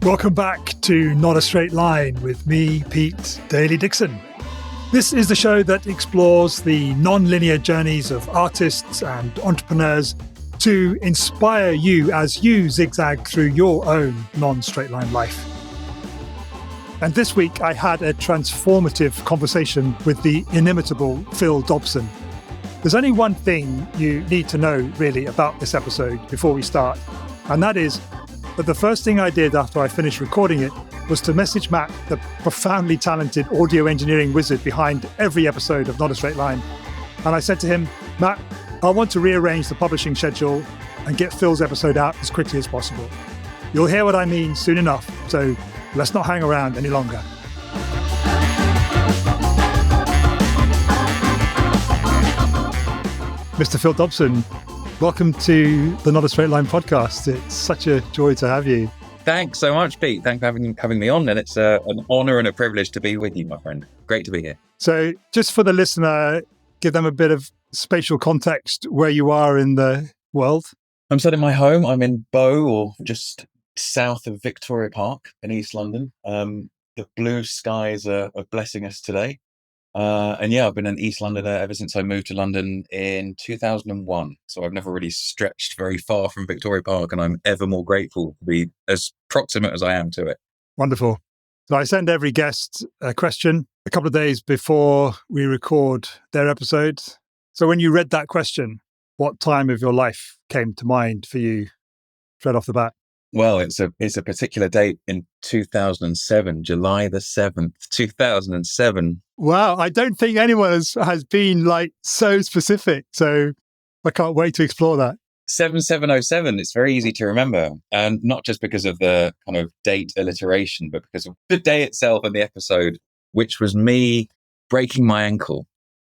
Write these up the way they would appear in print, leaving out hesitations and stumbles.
Welcome back to Not a Straight Line with me, Pete Daly-Dickson. This is the show that explores the non-linear journeys of artists and entrepreneurs to inspire you as you zigzag through your own non-straight line life. And this week I had a transformative conversation with the inimitable Phil Dobson. There's only one thing you need to know really about this episode before we start, and that is that the first thing I did after I finished recording it was to message Matt, the profoundly talented audio engineering wizard behind every episode of Not a Straight Line. And I said to him, Matt, I want to rearrange the publishing schedule and get Phil's episode out as quickly as possible. You'll hear what I mean soon enough, so let's not hang around any longer. Mr. Phil Dobson, welcome to the Not a Straight Line podcast. It's such a joy to have you. Thanks so much, Pete. Thanks for having me on. And it's an honour and a privilege to be with you, my friend. Great to be here. So just for the listener, give them a bit of spatial context where you are in the world. I'm sat in my home. I'm in Bow, or just south of Victoria Park in East London. The blue skies are blessing us today. And yeah, I've been an East Londoner ever since I moved to London in 2001. So I've never really stretched very far from Victoria Park, and I'm ever more grateful to be as proximate as I am to it. Wonderful. So I send every guest a question a couple of days before we record their episode. So when you read that question, what time of your life came to mind for you straight off the bat? Well, it's a particular date in 2007, July the 7th, 2007. Wow, I don't think anyone has been like so specific. So I can't wait to explore that. 7707, it's very easy to remember. And not just because of the kind of date alliteration, but because of the day itself and the episode, which was me breaking my ankle.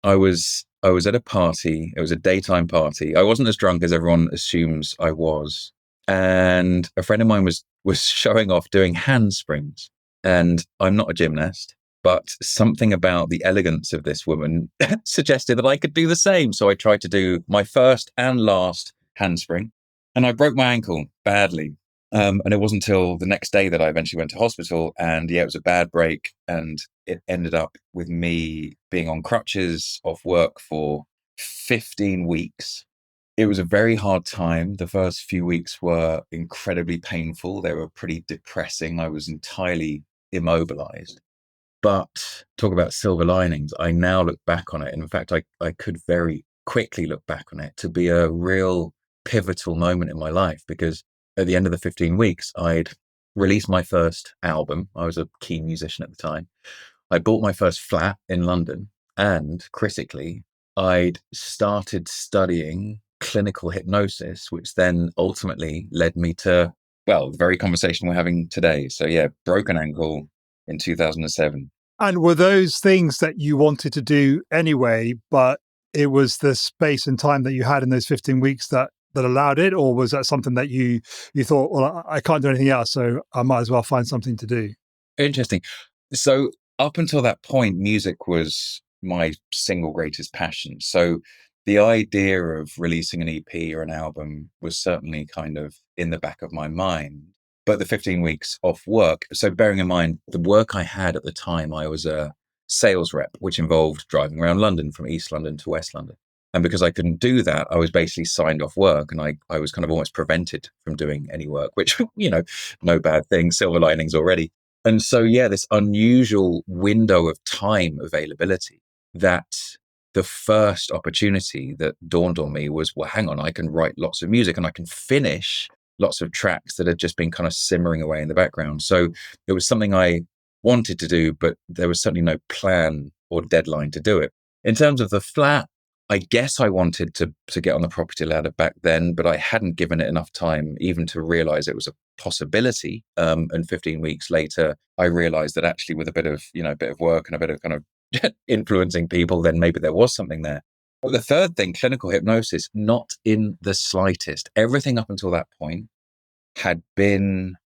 I was at a party. It was a daytime party. I wasn't as drunk as everyone assumes I was. And a friend of mine was showing off doing handsprings. And I'm not a gymnast, but something about the elegance of this woman suggested that I could do the same. So I tried to do my first and last handspring, and I broke my ankle badly. And it wasn't until the next day that I eventually went to hospital. And yeah, it was a bad break. And it ended up with me being on crutches, off work for 15 weeks. It was a very hard time. The first few weeks were incredibly painful. They were pretty depressing. I was entirely immobilized. But talk about silver linings. I now look back on it. And in fact, I could very quickly look back on it to be a real pivotal moment in my life, because at the end of the 15 weeks, I'd released my first album. I was a keen musician at the time. I bought my first flat in London, and critically, I'd started studying clinical hypnosis, which then ultimately led me to, well, the very conversation we're having today. So yeah, broken ankle in 2007. And were those things that you wanted to do anyway, but it was the space and time that you had in those 15 weeks that allowed it? Or was that something that you thought, well, I can't do anything else, so I might as well find something to do? Interesting. So up until that point, music was my single greatest passion. So the idea of releasing an EP or an album was certainly kind of in the back of my mind. But the 15 weeks off work, so bearing in mind the work I had at the time, I was a sales rep, which involved driving around London from East London to West London. And because I couldn't do that, I was basically signed off work, and I was kind of almost prevented from doing any work, which, no bad thing, silver linings already. And so, yeah, this unusual window of time availability, that the first opportunity that dawned on me was, well, hang on, I can write lots of music and I can finish lots of tracks that had just been kind of simmering away in the background. So it was something I wanted to do, but there was certainly no plan or deadline to do it. In terms of the flat, I guess I wanted to get on the property ladder back then, but I hadn't given it enough time even to realize it was a possibility. And 15 weeks later, I realized that actually with a bit of work and a bit of kind of influencing people, then maybe there was something there. But the third thing, clinical hypnosis, not in the slightest. Everything up until that point had been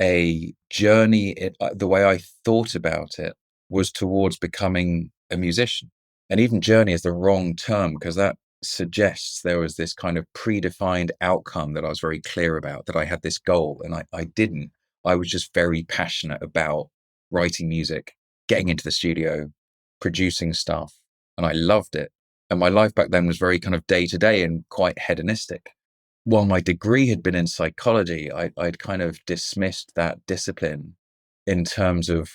a journey. The way I thought about it was towards becoming a musician. And even journey is the wrong term, because that suggests there was this kind of predefined outcome that I was very clear about, that I had this goal, and I didn't. I was just very passionate about writing music, getting into the studio, producing stuff, and I loved it. And my life back then was very kind of day to day and quite hedonistic. While my degree had been in psychology, I'd kind of dismissed that discipline in terms of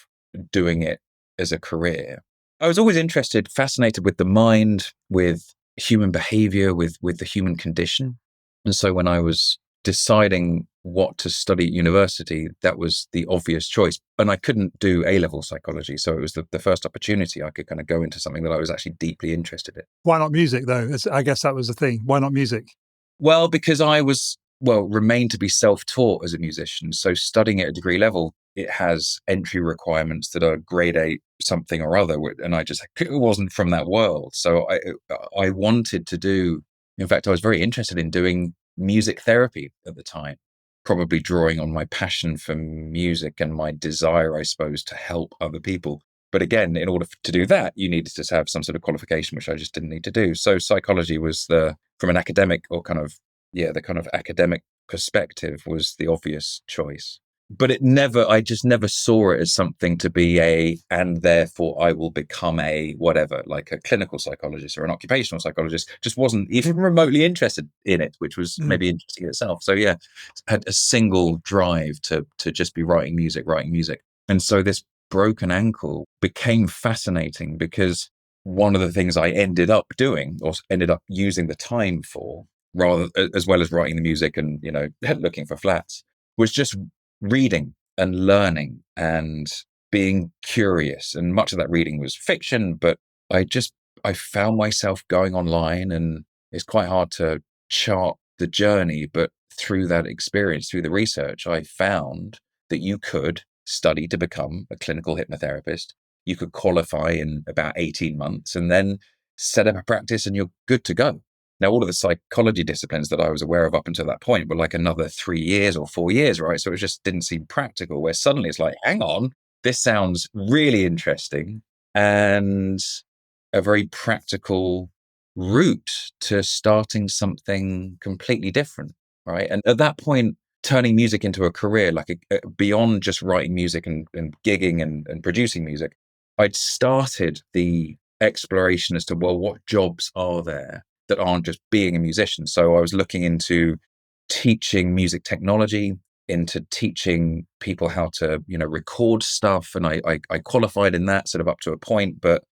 doing it as a career. I was always interested, fascinated with the mind, with human behavior, with the human condition. And so when I was deciding what to study at university, that was the obvious choice. And I couldn't do A-level psychology. So it was the first opportunity I could kind of go into something that I was actually deeply interested in. Why not music, though? I guess that was the thing. Why not music? Well, because remained to be self-taught as a musician. So studying at a degree level, it has entry requirements that are grade 8 something or other. And it wasn't from that world. So I wanted to do, in fact, I was very interested in doing music therapy at the time, probably drawing on my passion for music and my desire, I suppose, to help other people. But again, in order to do that, you needed to have some sort of qualification, which I just didn't need to do. So psychology was from an academic or the kind of academic perspective was the obvious choice. But I just never saw it as something to be and therefore I will become a whatever, like a clinical psychologist or an occupational psychologist. Just wasn't even remotely interested in it, which was maybe interesting in itself. So yeah, had a single drive to just be writing music. And so this broken ankle became fascinating because one of the things I ended up doing or ended up using the time for, rather as well as writing the music and looking for flats, was just reading and learning and being curious. And much of that reading was fiction, but I found myself going online, and it's quite hard to chart the journey, but through that experience, through the research, I found that you could study to become a clinical hypnotherapist. You could qualify in about 18 months and then set up a practice and you're good to go. Now, all of the psychology disciplines that I was aware of up until that point were like another 3 years or 4 years, right? So it just didn't seem practical, where suddenly it's like, hang on, this sounds really interesting and a very practical route to starting something completely different, right? And at that point, turning music into a career, like beyond just writing music and gigging and producing music, I'd started the exploration as to, well, what jobs are there that aren't just being a musician? So I was looking into teaching music technology, into teaching people how to, record stuff. And I qualified in that sort of up to a point, but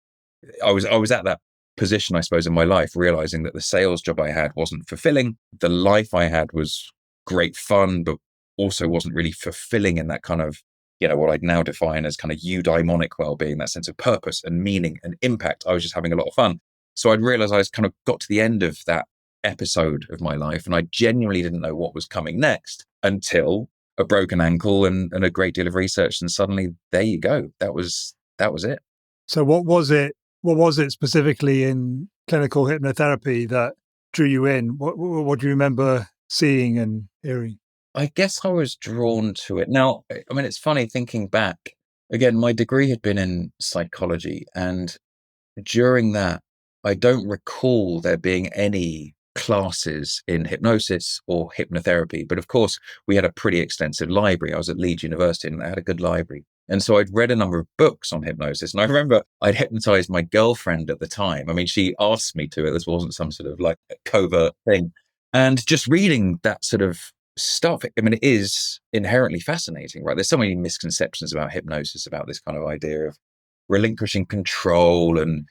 I was at that position, I suppose, in my life, realizing that the sales job I had wasn't fulfilling. The life I had was great fun, but also wasn't really fulfilling in that kind of, what I'd now define as kind of eudaimonic well-being, that sense of purpose and meaning and impact. I was just having a lot of fun. So I'd realized I kind of got to the end of that episode of my life, and I genuinely didn't know what was coming next until a broken ankle and a great deal of research. And suddenly, there you go. That was it. So what was it? What was it specifically in clinical hypnotherapy that drew you in? What do you remember seeing and hearing? I guess I was drawn to it. Now, I mean, it's funny thinking back. Again, my degree had been in psychology, and during that, I don't recall there being any classes in hypnosis or hypnotherapy. But of course, we had a pretty extensive library. I was at Leeds University and they had a good library. And so I'd read a number of books on hypnosis. And I remember I'd hypnotized my girlfriend at the time. I mean, she asked me to. This wasn't some sort of like covert thing. And just reading that sort of stuff, I mean, it is inherently fascinating, right? There's so many misconceptions about hypnosis, about this kind of idea of relinquishing control and,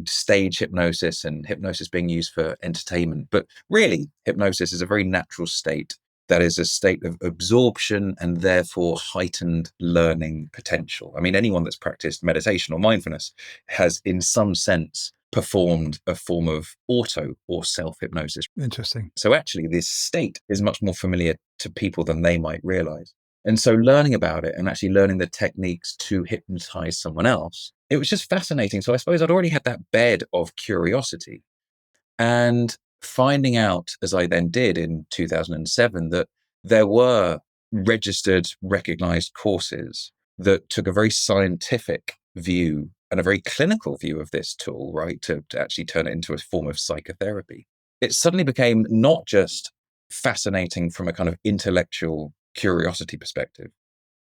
stage hypnosis and hypnosis being used for entertainment. But really, hypnosis is a very natural state that is a state of absorption and therefore heightened learning potential. I mean, anyone that's practiced meditation or mindfulness has, in some sense, performed a form of auto or self-hypnosis. Interesting. So actually, this state is much more familiar to people than they might realize. And so learning about it and actually learning the techniques to hypnotize someone else, it was just fascinating. So I suppose I'd already had that bed of curiosity, and finding out, as I then did in 2007, that there were registered, recognized courses that took a very scientific view and a very clinical view of this tool, right, to actually turn it into a form of psychotherapy. It suddenly became not just fascinating from a kind of intellectual curiosity perspective,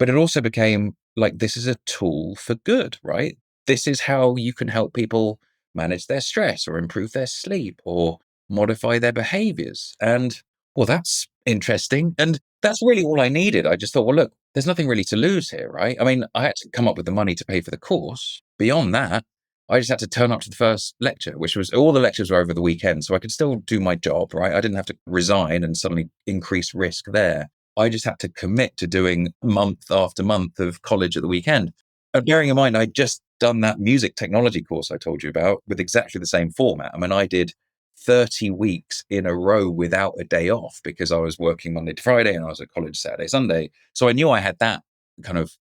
But it also became like, this is a tool for good, right? This is how you can help people manage their stress or improve their sleep or modify their behaviors. And well, that's interesting. And that's really all I needed. I just thought, well, look, there's nothing really to lose here, right? I mean, I had to come up with the money to pay for the course. Beyond that, I just had to turn up to the first lecture, which was all the lectures were over the weekend. So I could still do my job, right? I didn't have to resign and suddenly increase risk there. I just had to commit to doing month after month of college at the weekend. And bearing in mind, I'd just done that music technology course I told you about with exactly the same format. I mean, I did 30 weeks in a row without a day off because I was working Monday to Friday and I was at college Saturday, Sunday. So I knew I had that kind of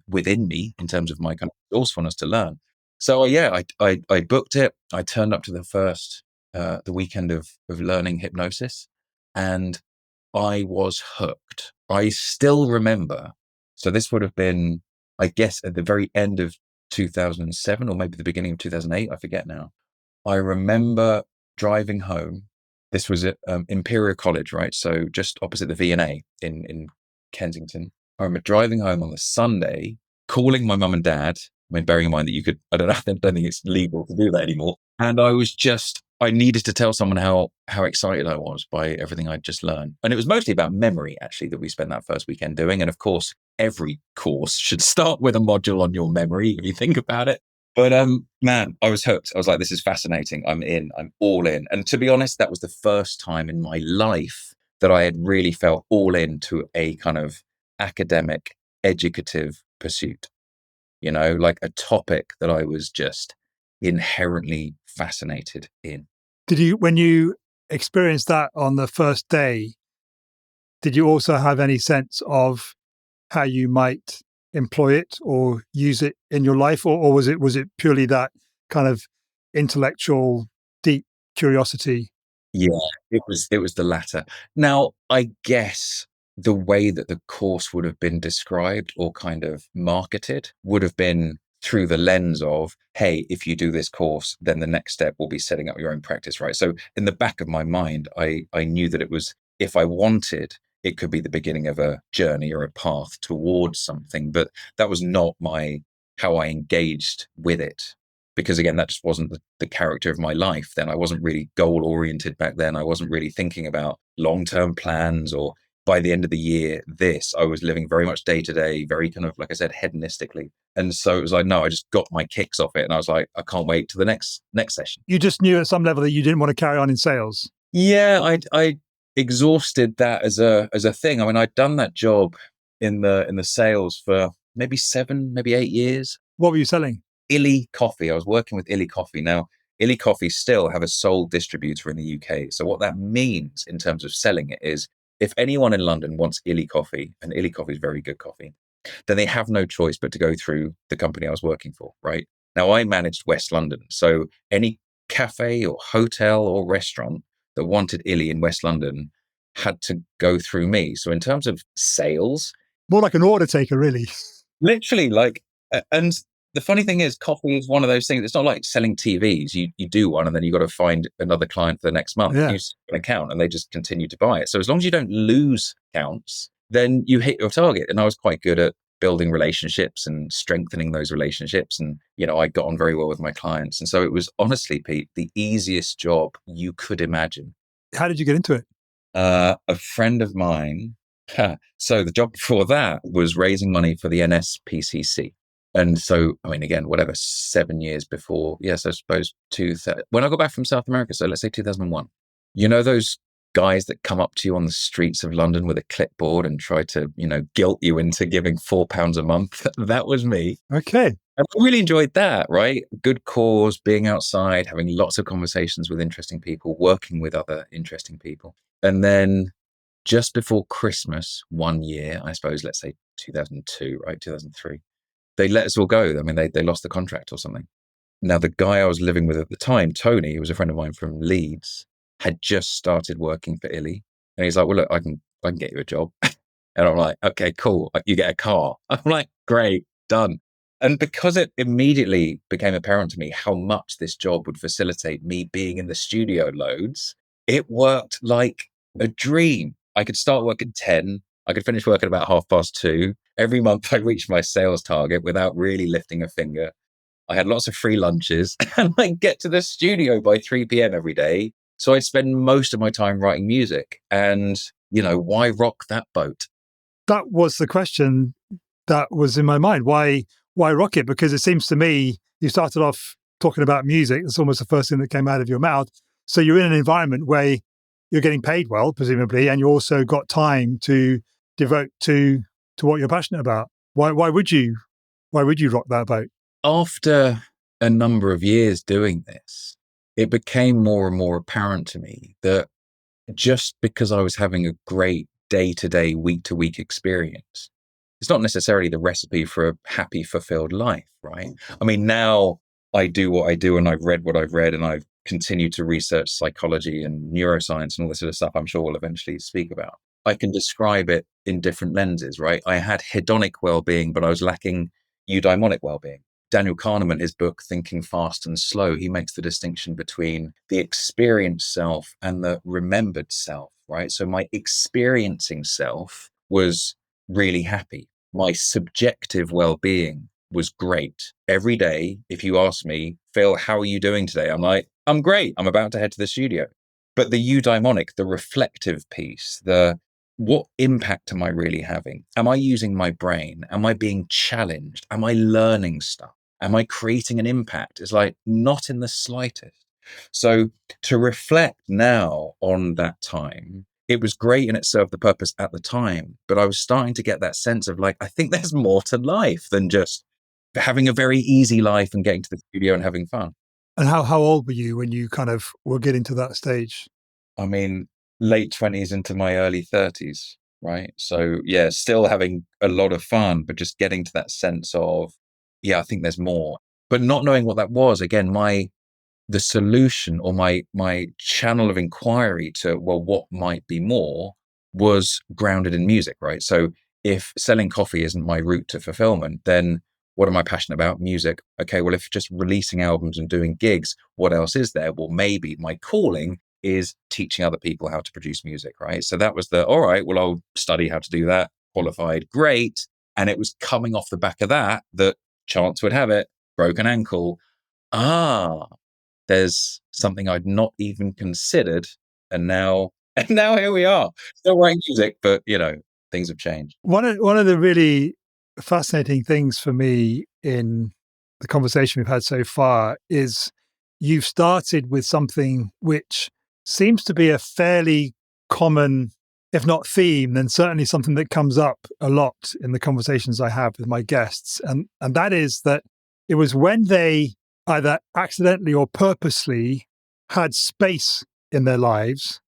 within me in terms of my kind of resourcefulness to learn. So I booked it. I turned up to the weekend of learning hypnosis, and I was hooked. I still remember. So this would have been, I guess, at the very end of 2007 or maybe the beginning of 2008. I forget now. I remember driving home. This was at Imperial College, right? So just opposite the V&A in Kensington. I remember driving home on the Sunday, calling my mum and dad. I mean, bearing in mind that you could, I don't know, I don't think it's legal to do that anymore. And I needed to tell someone how excited I was by everything I'd just learned. And it was mostly about memory, actually, that we spent that first weekend doing. And of course, every course should start with a module on your memory, if you think about it. But man, I was hooked. I was like, this is fascinating. I'm in. I'm all in. And to be honest, that was the first time in my life that I had really felt all into a kind of academic, educative pursuit. Like a topic that I was just inherently fascinated in. When you experienced that on the first day, did you also have any sense of how you might employ it or use it in your life, or was it purely that kind of intellectual, deep curiosity? Yeah, it was the latter. Now, I guess the way that the course would have been described or kind of marketed would have been through the lens of, hey, if you do this course, then the next step will be setting up your own practice, right? So in the back of my mind, I knew that it was, if I wanted, it could be the beginning of a journey or a path towards something, but that was not how I engaged with it. Because again, that just wasn't the character of my life then. I wasn't really goal oriented back then. I wasn't really thinking about long-term plans or by the end of the year, I was living very much day to day, very kind of, like I said, hedonistically. And so it was like, no, I just got my kicks off it. And I was like, I can't wait to the next session. You just knew at some level that you didn't want to carry on in sales. Yeah, I exhausted that as a thing. I mean, I'd done that job in the sales for maybe 7, maybe 8 years. What were you selling? Illy Coffee. I was working with Illy Coffee. Now, Illy Coffee still have a sole distributor in the UK. So what that means in terms of selling it is, if anyone in London wants Illy Coffee, and Illy Coffee is very good coffee, then they have no choice but to go through the company I was working for, right? Now, I managed West London. So any cafe or hotel or restaurant that wanted Illy in West London had to go through me. So in terms of sales, more like an order taker, really. Literally, and the funny thing is, coffee is one of those things. It's not like selling TVs. You do one and then you got to find another client for the next month. Yeah. You set an account and they just continue to buy it. So as long as you don't lose accounts, then you hit your target. And I was quite good at building relationships and strengthening those relationships. And, I got on very well with my clients. And so it was honestly, Pete, the easiest job you could imagine. How did you get into it? A friend of mine. So the job before that was raising money for the NSPCC. And so, I mean, again, whatever, 7 years before, yes, I suppose when I got back from South America, so let's say 2001, those guys that come up to you on the streets of London with a clipboard and try to, guilt you into giving £4 a month. That was me. Okay. I really enjoyed that, right? Good cause, being outside, having lots of conversations with interesting people, working with other interesting people. And then just before Christmas, one year, I suppose, let's say 2002, right? 2003. They let us all go. I mean, they lost the contract or something. Now, the guy I was living with at the time, Tony, who was a friend of mine from Leeds, had just started working for Illy. And he's like, well, look, I can get you a job. And I'm like, okay, cool. You get a car. I'm like, great, done. And because it immediately became apparent to me how much this job would facilitate me being in the studio loads, it worked like a dream. I could start work at 10. I could finish work at about 2:30. Every month I reached my sales target without really lifting a finger. I had lots of free lunches and I'd get to the studio by 3 p.m. every day. So I'd spend most of my time writing music. And, why rock that boat? That was the question that was in my mind. Why rock it? Because it seems to me you started off talking about music. It's almost the first thing that came out of your mouth. So you're in an environment where you're getting paid well, presumably, and you also got time to devote to what you're passionate about. Why would you rock that boat? After a number of years doing this, it became more and more apparent to me that just because I was having a great day-to-day, week-to-week experience, it's not necessarily the recipe for a happy, fulfilled life, right? I mean, now I do what I do and I've read what I've read and I've continued to research psychology and neuroscience and all this sort of stuff I'm sure we'll eventually speak about. I can describe it in different lenses, right? I had hedonic well-being, but I was lacking eudaimonic well-being. Daniel Kahneman, his book, Thinking Fast and Slow, he makes the distinction between the experienced self and the remembered self, right? So my experiencing self was really happy. My subjective well-being was great. Every day, if you ask me, Phil, how are you doing today? I'm like, I'm great. I'm about to head to the studio. But the eudaimonic, the reflective piece, what impact am I really having? Am I using my brain? Am I being challenged? Am I learning stuff? Am I creating an impact? It's like not in the slightest. So to reflect now on that time, it was great and it served the purpose at the time, but I was starting to get that sense of like, I think there's more to life than just having a very easy life and getting to the studio and having fun. And how old were you when you kind of were getting to that stage? I mean, late 20s into my early 30s, right? So yeah, still having a lot of fun, but just getting to that sense of, yeah, I think there's more. But not knowing what that was, again, the solution or my channel of inquiry to, well, what might be more was grounded in music, right? So if selling coffee isn't my route to fulfillment, then what am I passionate about? Music. Okay, well, if just releasing albums and doing gigs, what else is there? Well, maybe my calling is teaching other people how to produce music, right? So that was all right, well, I'll study how to do that, qualified, great. And it was coming off the back of that chance would have it, broken ankle. There's something I'd not even considered. And now here we are, still writing music, but things have changed. One of the really fascinating things for me in the conversation we've had so far is you've started with something which seems to be a fairly common, if not theme, then certainly something that comes up a lot in the conversations I have with my guests. And that is that it was when they either accidentally or purposely had space in their lives,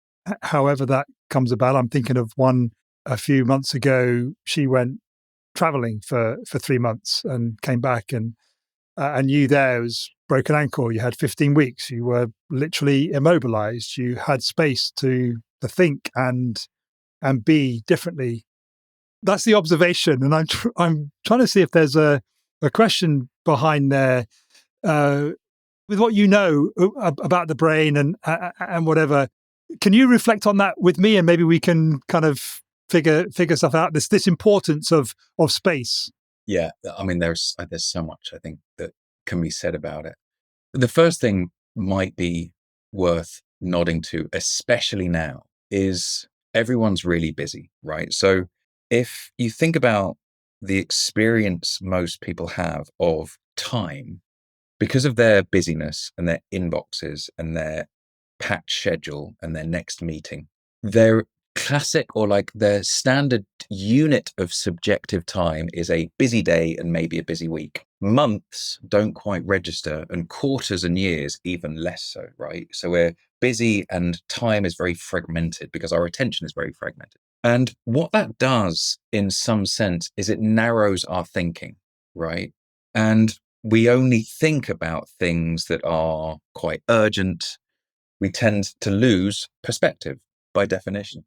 however that comes about. I'm thinking of one a few months ago. She went traveling for 3 months and came back, and you there was broken ankle. You had 15 weeks. You were literally immobilized. You had space to think and be differently. That's the observation, and I'm trying to see if there's a question behind there. With what you know about the brain and whatever, can you reflect on that with me, and maybe we can kind of figure stuff out? This importance of space. Yeah, I mean, there's so much I think that can be said about it. The first thing might be worth nodding to, especially now, is everyone's really busy, right? So if you think about the experience most people have of time, because of their busyness and their inboxes and their packed schedule and their next meeting, their classic or like their standard unit of subjective time is a busy day and maybe a busy week. Months don't quite register, and quarters and years even less so, right? So we're busy and time is very fragmented because our attention is very fragmented. And what that does in some sense is it narrows our thinking, right? And we only think about things that are quite urgent. We tend to lose perspective by definition.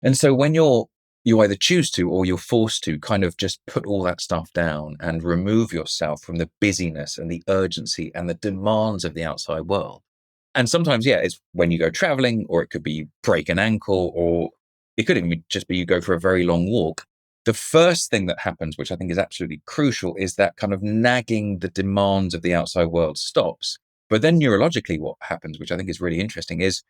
And so when you either choose to or you're forced to kind of just put all that stuff down and remove yourself from the busyness and the urgency and the demands of the outside world. And sometimes, yeah, it's when you go traveling, or it could be break an ankle, or it could even just be you go for a very long walk. the first thing that happens, which I think is absolutely crucial, is that kind of nagging the demands of the outside world stops. But then neurologically, what happens, which I think is really interesting, is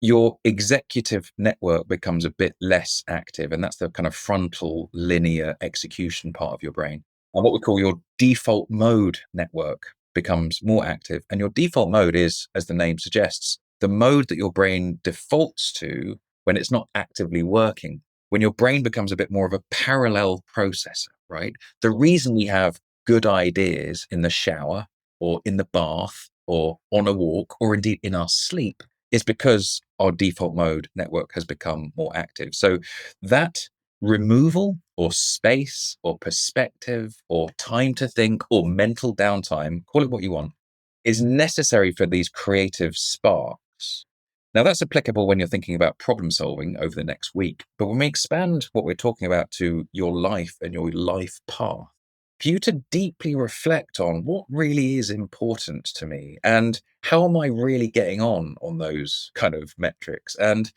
your executive network becomes a bit less active. And that's the kind of frontal linear execution part of your brain. And what we call your default mode network becomes more active. And your default mode is, as the name suggests, the mode that your brain defaults to when it's not actively working, when your brain becomes a bit more of a parallel processor, right? The reason we have good ideas in the shower or in the bath or on a walk or indeed in our sleep is because our default mode network has become more active. So that removal or space or perspective or time to think or mental downtime, call it what you want, is necessary for these creative sparks. Now, that's applicable when you're thinking about problem solving over the next week. But when we expand what we're talking about to your life and your life path, for you to deeply reflect on what really is important to me and how am I really getting on those kind of metrics? And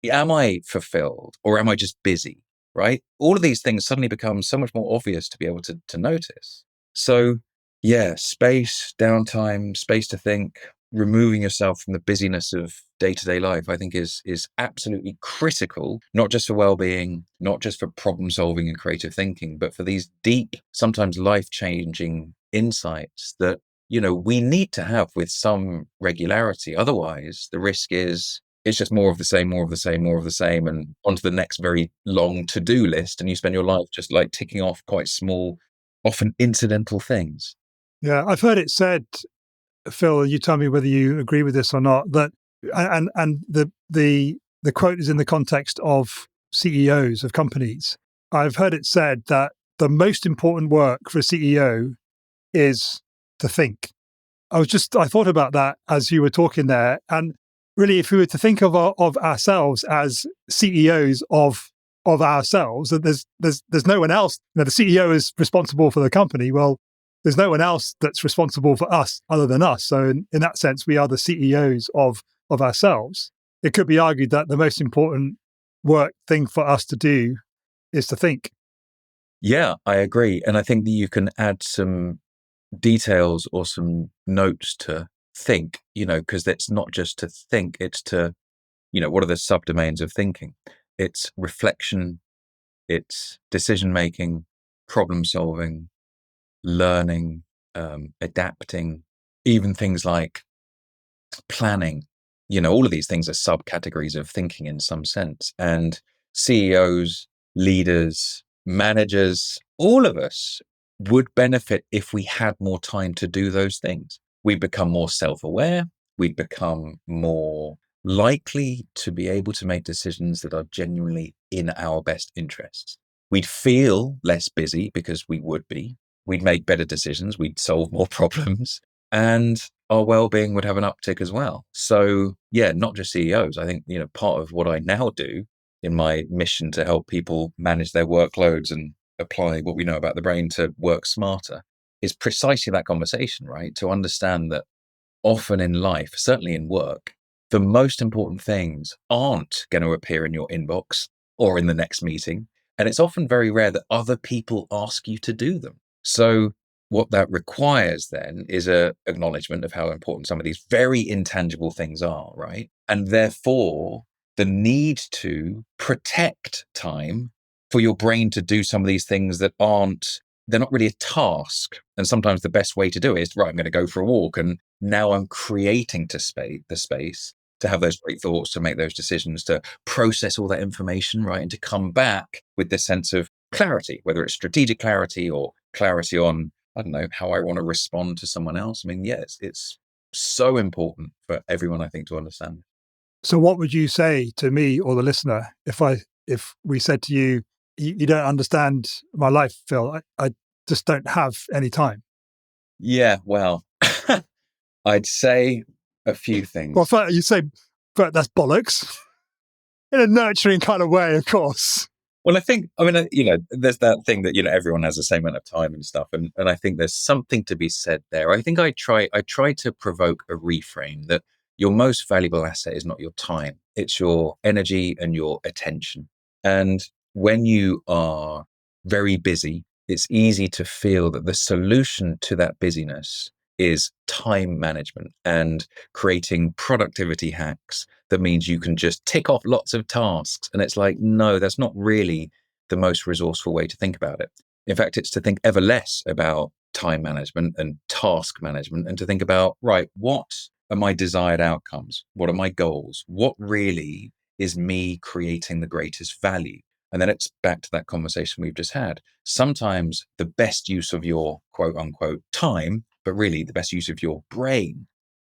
am I fulfilled or am I just busy? Right? All of these things suddenly become so much more obvious to be able to notice. So, yeah, space, downtime, space to think, removing yourself from the busyness of day-to-day life, I think is absolutely critical, not just for well-being, not just for problem solving and creative thinking, but for these deep, sometimes life-changing insights that, we need to have with some regularity. Otherwise, the risk is it's just more of the same, more of the same, more of the same, and onto the next very long to-do list. And you spend your life just like ticking off quite small, often incidental things. Yeah, I've heard it said, Phil, you tell me whether you agree with this or not, that and the quote is in the context of CEOs of companies. I've heard it said that the most important work for a CEO is to think. I thought about that as you were talking there. And really, if we were to think of ourselves as CEOs of ourselves, that there's no one else. The CEO is responsible for the company. Well, there's no one else that's responsible for us other than us. So in that sense, we are the CEOs of ourselves. It could be argued that the most important thing for us to do is to think. Yeah, I agree. And I think that you can add some details or some notes to think, because it's not just to think, it's to, what are the subdomains of thinking? It's reflection, it's decision making, problem solving, learning, adapting, even things like planning. All of these things are subcategories of thinking in some sense. And CEOs, leaders, managers, all of us would benefit if we had more time to do those things. We'd become more self-aware. We'd become more likely to be able to make decisions that are genuinely in our best interests. We'd feel less busy because we would be. We'd make better decisions. We'd solve more problems. And our well-being would have an uptick as well. So yeah, not just CEOs. I think, part of what I now do in my mission to help people manage their workloads and apply what we know about the brain to work smarter is precisely that conversation, right? To understand that often in life, certainly in work, the most important things aren't going to appear in your inbox or in the next meeting. And it's often very rare that other people ask you to do them. So what that requires then is a acknowledgement of how important some of these very intangible things are, right? And therefore, the need to protect time for your brain to do some of these things that they're not really a task. And sometimes the best way to do it is, right, I'm going to go for a walk. And now I'm creating the space to have those great thoughts, to make those decisions, to process all that information, right? And to come back with this sense of clarity, whether it's strategic clarity or clarity on, I don't know, how I want to respond to someone else. I mean, yes, it's so important for everyone, I think, to understand. So what would you say to me or the listener if we said to you, you don't understand my life, Phil. I just don't have any time. Yeah, well, I'd say a few Well, things. you say, but that's bollocks in a nurturing kind of way, of course. Well, I think, there's that thing that, everyone has the same amount of time and stuff. And I think there's something to be said there. I think I try to provoke a reframe that your most valuable asset is not your time. It's your energy and your attention. And when you are very busy, it's easy to feel that the solution to that busyness is time management and creating productivity hacks that means you can just tick off lots of tasks. And it's like, no, that's not really the most resourceful way to think about it. In fact, it's to think ever less about time management and task management and to think about, right, what are my desired outcomes? What are my goals? What really is me creating the greatest value? And then it's back to that conversation we've just had. Sometimes the best use of your quote unquote time, but really the best use of your brain,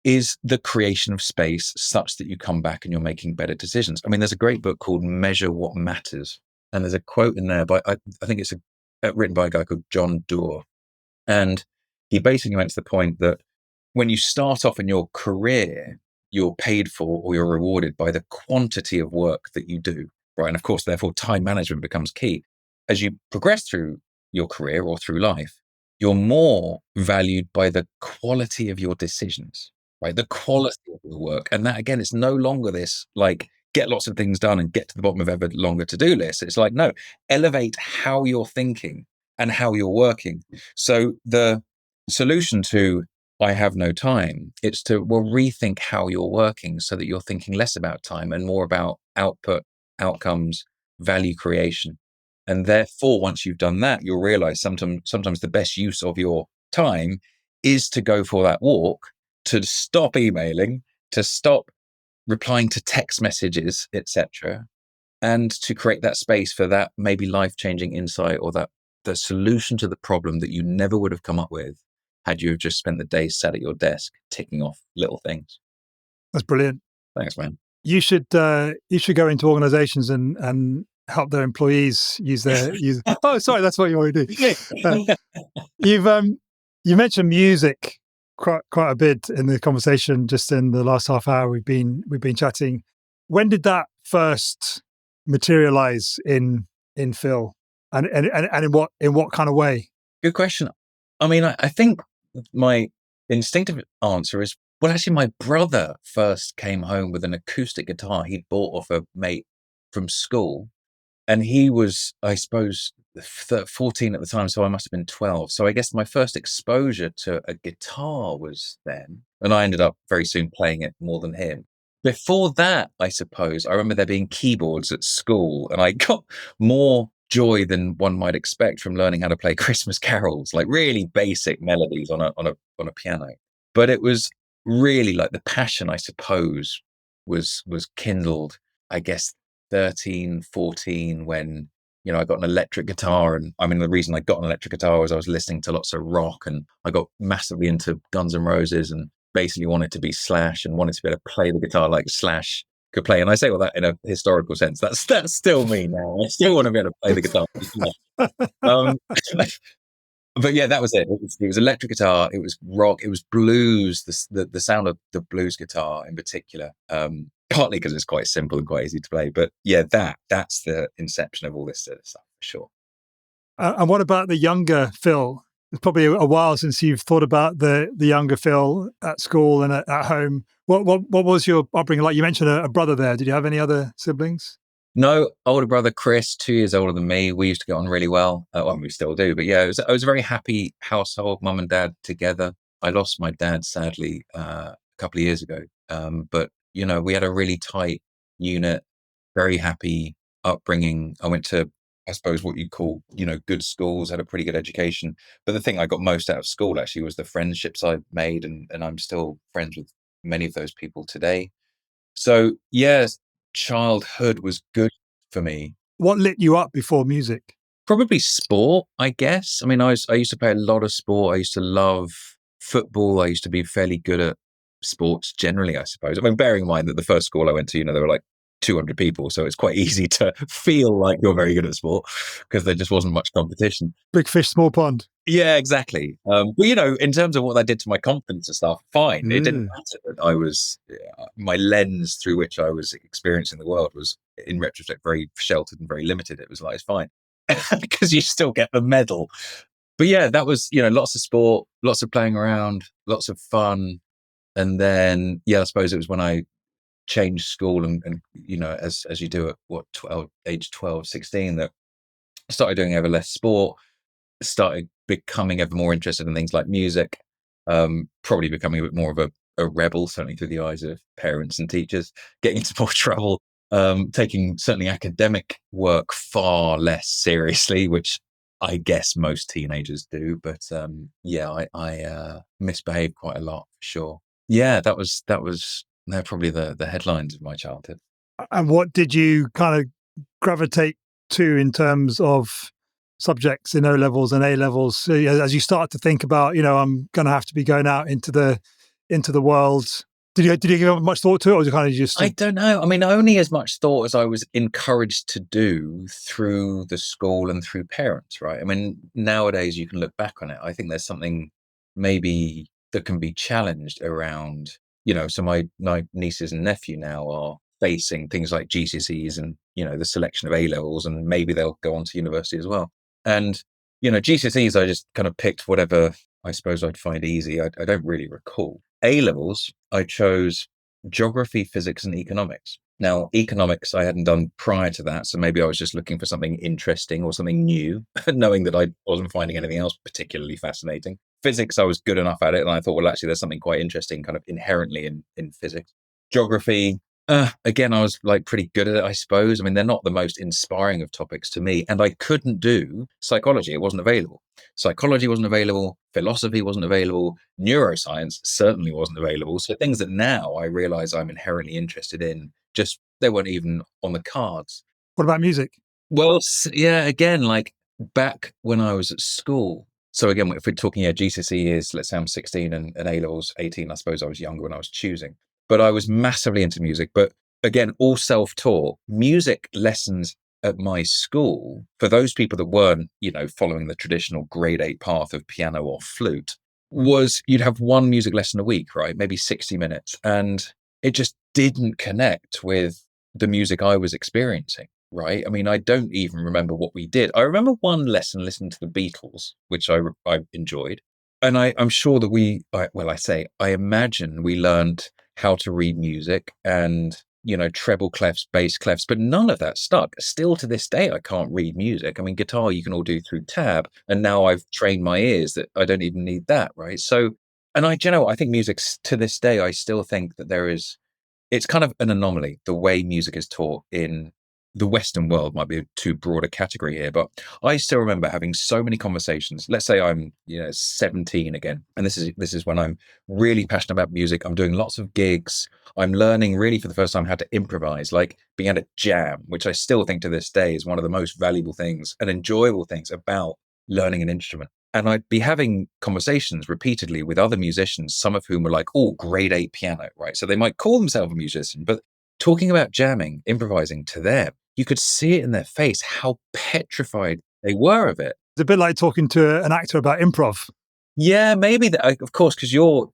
is the creation of space such that you come back and you're making better decisions. I mean, there's a great book called Measure What Matters. And there's a quote in there by, I think it's written by a guy called John Doerr. And he basically went to the point that when you start off in your career, you're paid for or you're rewarded by the quantity of work that you do, right? And of course, therefore, time management becomes key. As you progress through your career or through life, you're more valued by the quality of your decisions, right? The quality of your work. And that, again, it's no longer this like get lots of things done and get to the bottom of ever longer to-do list. It's like, no, elevate how you're thinking and how you're working. So the solution to I have no time, it's to, well, rethink how you're working so that you're thinking less about time and more about output, outcomes, value creation. And therefore, once you've done that, you'll realize sometimes the best use of your time is to go for that walk, to stop emailing, to stop replying to text messages, etc., and to create that space for that maybe life-changing insight or that the solution to the problem that you never would have come up with had you have just spent the day sat at your desk ticking off little things. That's brilliant. Thanks, man. You should go into organizations and help their employees use their use. Oh, sorry, that's what you want to do. You mentioned music quite a bit in the conversation just in the last half hour we've been chatting. When did that first materialize in Phil, and in what kind of way? Good question. I mean, I think my instinctive answer is, well, actually, my brother first came home with an acoustic guitar he'd bought off a mate from school. And he was, I suppose, 14 at the time, so I must have been 12. So I guess my first exposure to a guitar was then. And I ended up very soon playing it more than him. Before that, I suppose, I remember there being keyboards at school, and I got more joy than one might expect from learning how to play Christmas carols, like really basic melodies on a piano. But it was really like the passion, I suppose, was kindled, I guess, 13, 14, when, I got an electric guitar. And I mean, the reason I got an electric guitar was I was listening to lots of rock and I got massively into Guns N' Roses and basically wanted to be Slash and wanted to be able to play the guitar like Slash could play. And I say all that in a historical sense. That's still me now. I still want to be able to play the guitar. But yeah, that was it. It was electric guitar. It was rock. It was blues. The sound of the blues guitar in particular. Partly because it's quite simple and quite easy to play. But yeah, that's the inception of all this sort of stuff for sure. And what about the younger Phil? It's probably a while since you've thought about the younger Phil at school and at home. What was your upbringing like? You mentioned a brother there. Did you have any other siblings? No, older brother Chris, 2 years older than me. We used to get on really well. Well, we still do. But yeah, it was a very happy household, mum and dad together. I lost my dad, sadly, a couple of years ago. But, we had a really tight unit, very happy upbringing. I went to, I suppose, what you'd call, good schools, had a pretty good education. But the thing I got most out of school actually was the friendships I made. And I'm still friends with many of those people today. So, yes, childhood was good for me. What lit you up before music? Probably sport, I guess. I mean, I used to play a lot of sport. I used to love football. I used to be fairly good at sports generally, I suppose. I mean, bearing in mind that the first school I went to, there were like 200 people. So it's quite easy to feel like you're very good at sport because there just wasn't much competition. Big fish, small pond. Yeah, exactly. But, in terms of what that did to my confidence and stuff, fine. It didn't matter that I was, my lens through which I was experiencing the world was, in retrospect, very sheltered and very limited. It was like, it's fine because you still get the medal. But yeah, that was, lots of sport, lots of playing around, lots of fun. And then, yeah, I suppose it was when I changed school and as you do at age 12, 16, that started doing ever less sport, started becoming ever more interested in things like music, probably becoming a bit more of a rebel, certainly through the eyes of parents and teachers, getting into more trouble, taking certainly academic work far less seriously, which I guess most teenagers do. But I misbehaved quite a lot, for sure. Yeah, that was they're probably the headlines of my childhood. And what did you kind of gravitate to in terms of subjects in O levels and A levels? So, as you start to think about, I'm going to have to be going out into the world. Did you give much thought to it, or was it kind of just? I don't know. I mean, only as much thought as I was encouraged to do through the school and through parents, right? I mean, nowadays you can look back on it. I think there's something maybe that can be challenged around, so my nieces and nephew now are facing things like GCSEs and, the selection of A levels, and maybe they'll go on to university as well. And, GCSEs, I just kind of picked whatever I suppose I'd find easy. I don't really recall. A levels, I chose geography, physics, and economics. Now, economics I hadn't done prior to that, so maybe I was just looking for something interesting or something new, knowing that I wasn't finding anything else particularly fascinating. Physics, I was good enough at it, and I thought, well, actually, there's something quite interesting kind of inherently in physics. Geography, again, I was like pretty good at it, I suppose. I mean, they're not the most inspiring of topics to me, and I couldn't do psychology. It wasn't available. Psychology wasn't available. Philosophy wasn't available. Neuroscience certainly wasn't available. So things that now I realize I'm inherently interested in, just they weren't even on the cards. What about music? Well, yeah, again, like back when I was at school. So again, if we're talking, GCSE is, let's say I'm 16 and A-levels 18, I suppose I was younger when I was choosing. But I was massively into music. But again, all self-taught. Music lessons at my school, for those people that weren't, following the traditional grade 8 path of piano or flute, was you'd have one music lesson a week, right? Maybe 60 minutes. And it just didn't connect with the music I was experiencing, right? I mean, I don't even remember what we did. I remember one lesson listening to the Beatles, which I enjoyed. And I'm sure that I imagine we learned how to read music and, treble clefs, bass clefs, but none of that stuck. Still to this day, I can't read music. I mean, guitar you can all do through tab. And now I've trained my ears that I don't even need that, right? So, and I think music to this day, I still think that it's kind of an anomaly, the way music is taught in the Western world. Might be a too broad a category here, but I still remember having so many conversations. Let's say I'm 17 again, and this is when I'm really passionate about music. I'm doing lots of gigs. I'm learning really for the first time how to improvise, like being able to jam, which I still think to this day is one of the most valuable things and enjoyable things about learning an instrument. And I'd be having conversations repeatedly with other musicians, some of whom were like, oh, grade 8 piano, right? So they might call themselves a musician, but talking about jamming, improvising to them, you could see it in their face how petrified they were of it. It's a bit like talking to an actor about improv. Yeah, maybe that, of course, because you're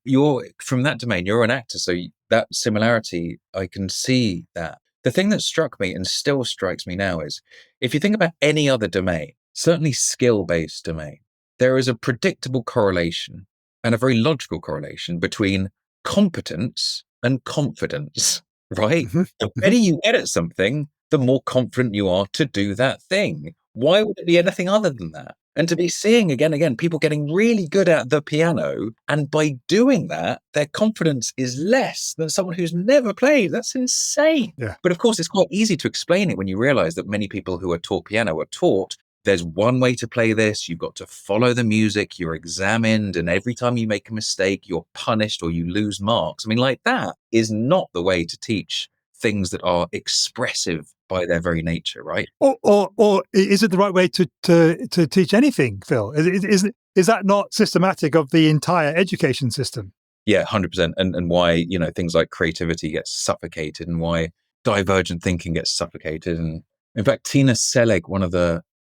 from that domain, you're an actor. So that similarity, I can see that. The thing that struck me and still strikes me now is if you think about any other domain, certainly skill-based domain, there is a predictable correlation and a very logical correlation between competence and confidence, right? Mm-hmm. The better you get at something, the more confident you are to do that thing. Why would it be anything other than that? And to be seeing again, people getting really good at the piano, and by doing that, their confidence is less than someone who's never played. That's insane. Yeah. But of course, it's quite easy to explain it when you realize that many people who are taught piano are taught there's one way to play this. You've got to follow the music. You're examined. And every time you make a mistake, you're punished or you lose marks. I mean, like that is not the way to teach things that are expressive by their very nature, right? Or is it the right way to teach anything, Phil? Is that not systematic of the entire education system? Yeah, 100%. And why, things like creativity gets suffocated and why divergent thinking gets suffocated. And in fact, Tina Selig,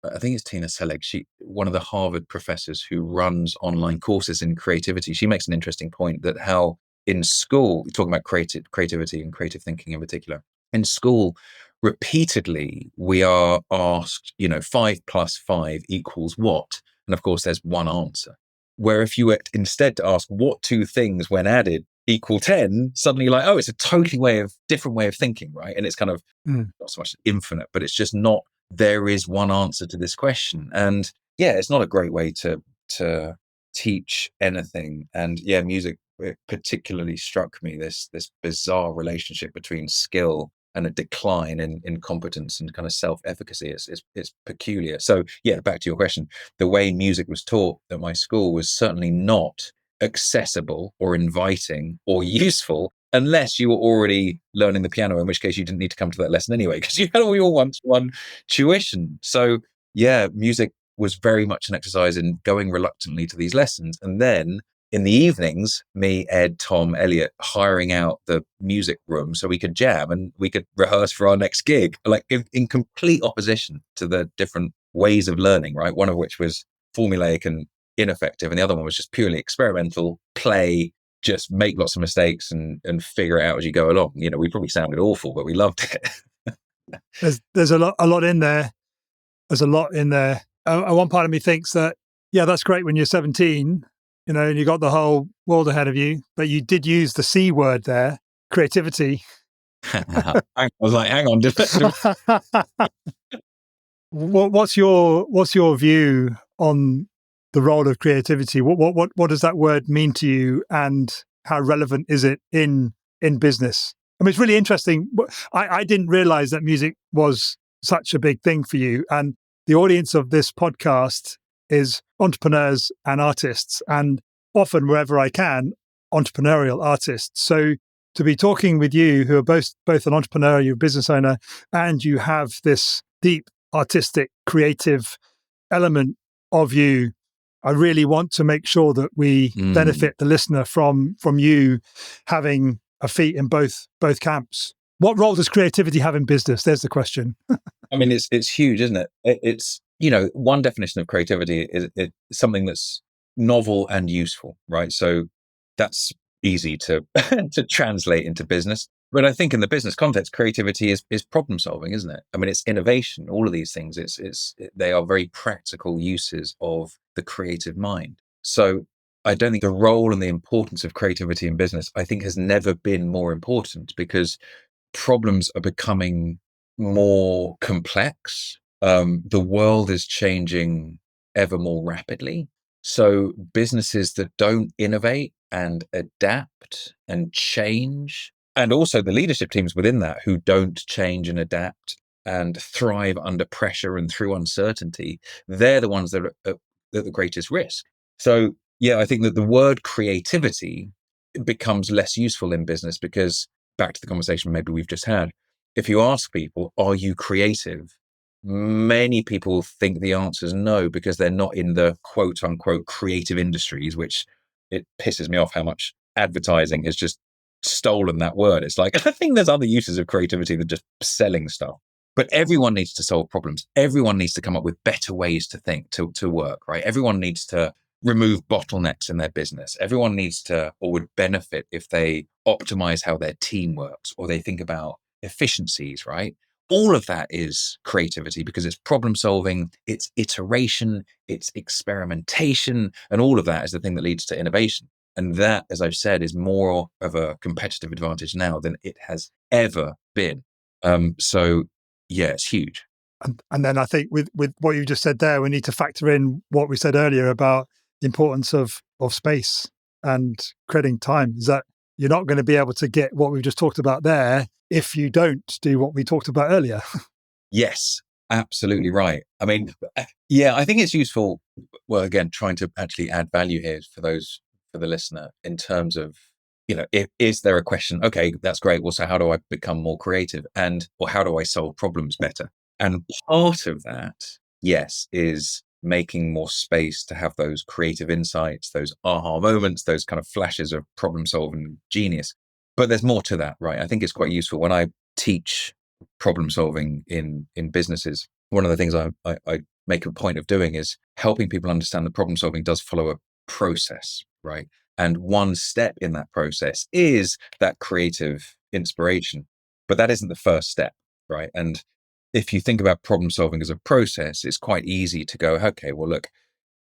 I think it's Tina Selig, one of the Harvard professors who runs online courses in creativity, she makes an interesting point that how in school, talking about creativity and creative thinking in particular, in school, repeatedly we are asked, 5 + 5 = what? And of course, there's one answer. Where if you were instead to ask what two things when added equal 10, suddenly you're like, oh, it's a totally different way of thinking, right? And it's kind of not so much infinite, but it's just not there is one answer to this question. And yeah, it's not a great way to teach anything. And yeah, music, it particularly struck me, this bizarre relationship between skill and a decline in competence and kind of self-efficacy. It's peculiar. So yeah, back to your question, the way music was taught at my school was certainly not accessible or inviting or useful unless you were already learning the piano, in which case you didn't need to come to that lesson anyway, because you had all your one-to-one tuition. So yeah, music was very much an exercise in going reluctantly to these lessons. And then in the evenings, me, Ed, Tom, Elliot, hiring out the music room so we could jam and we could rehearse for our next gig, like in complete opposition to the different ways of learning, right? One of which was formulaic and ineffective, and the other one was just purely experimental, play, just make lots of mistakes and figure it out as you go along. You know, we probably sounded awful, but we loved it. There's a lot in there. There's a lot in there. One part of me thinks that, yeah, that's great when you're 17, you know, and you got the whole world ahead of you, but you did use the C word there, creativity. I was like, hang on. What's your view on the role of creativity? What does that word mean to you, and how relevant is it in business? I mean, it's really interesting. I didn't realize that music was such a big thing for you, and the audience of this podcast is entrepreneurs and artists, and often, wherever I can, entrepreneurial artists. So to be talking with you, who are both an entrepreneur, you're a business owner, and you have this deep artistic, creative element of you, I really want to make sure that we benefit the listener from you having a feet in both camps. What role does creativity have in business? There's the question. I mean, it's huge, isn't it? It's, you know, one definition of creativity is something that's novel and useful, right? So that's easy to to translate into business. But I think in the business context, creativity is problem solving, isn't it? I mean, it's innovation. All of these things, they are very practical uses of the creative mind. So I don't think the role and the importance of creativity in business, I think, has never been more important, because problems are becoming more complex. The world is changing ever more rapidly. So businesses that don't innovate and adapt and change, and also the leadership teams within that who don't change and adapt and thrive under pressure and through uncertainty, they're the ones that are at the greatest risk. So yeah, I think that the word creativity becomes less useful in business, because back to the conversation maybe we've just had, if you ask people, are you creative? Many people think the answer is no, because they're not in the quote unquote creative industries, which it pisses me off how much advertising has just stolen that word. It's like, I think there's other uses of creativity than just selling stuff. But everyone needs to solve problems. Everyone needs to come up with better ways to think, to work, right? Everyone needs to remove bottlenecks in their business. Everyone needs to, or would benefit if they optimize how their team works, or they think about efficiencies, right? All of that is creativity, because it's problem solving, it's iteration, it's experimentation, and all of that is the thing that leads to innovation. And that, as I've said, is more of a competitive advantage now than it has ever been. So yeah, it's huge. And then I think with what you just said there, we need to factor in what we said earlier about the importance of space and creating time. Is that you're not going to be able to get what we've just talked about there if you don't do what we talked about earlier. Yes, absolutely right. I mean, yeah, I think it's useful. Well, again, trying to actually add value here for the listener, in terms of, you know, is there a question? Okay, that's great. Well, so how do I become more creative, or how do I solve problems better? And part of that, yes, is making more space to have those creative insights, those aha moments, those kind of flashes of problem solving genius. But there's more to that, right? I think it's quite useful when I teach problem solving in businesses. One of the things I make a point of doing is helping people understand that problem solving does follow a process, right? And one step in that process is that creative inspiration, but that isn't the first step, right? And if you think about problem solving as a process, it's quite easy to go, okay, well, look,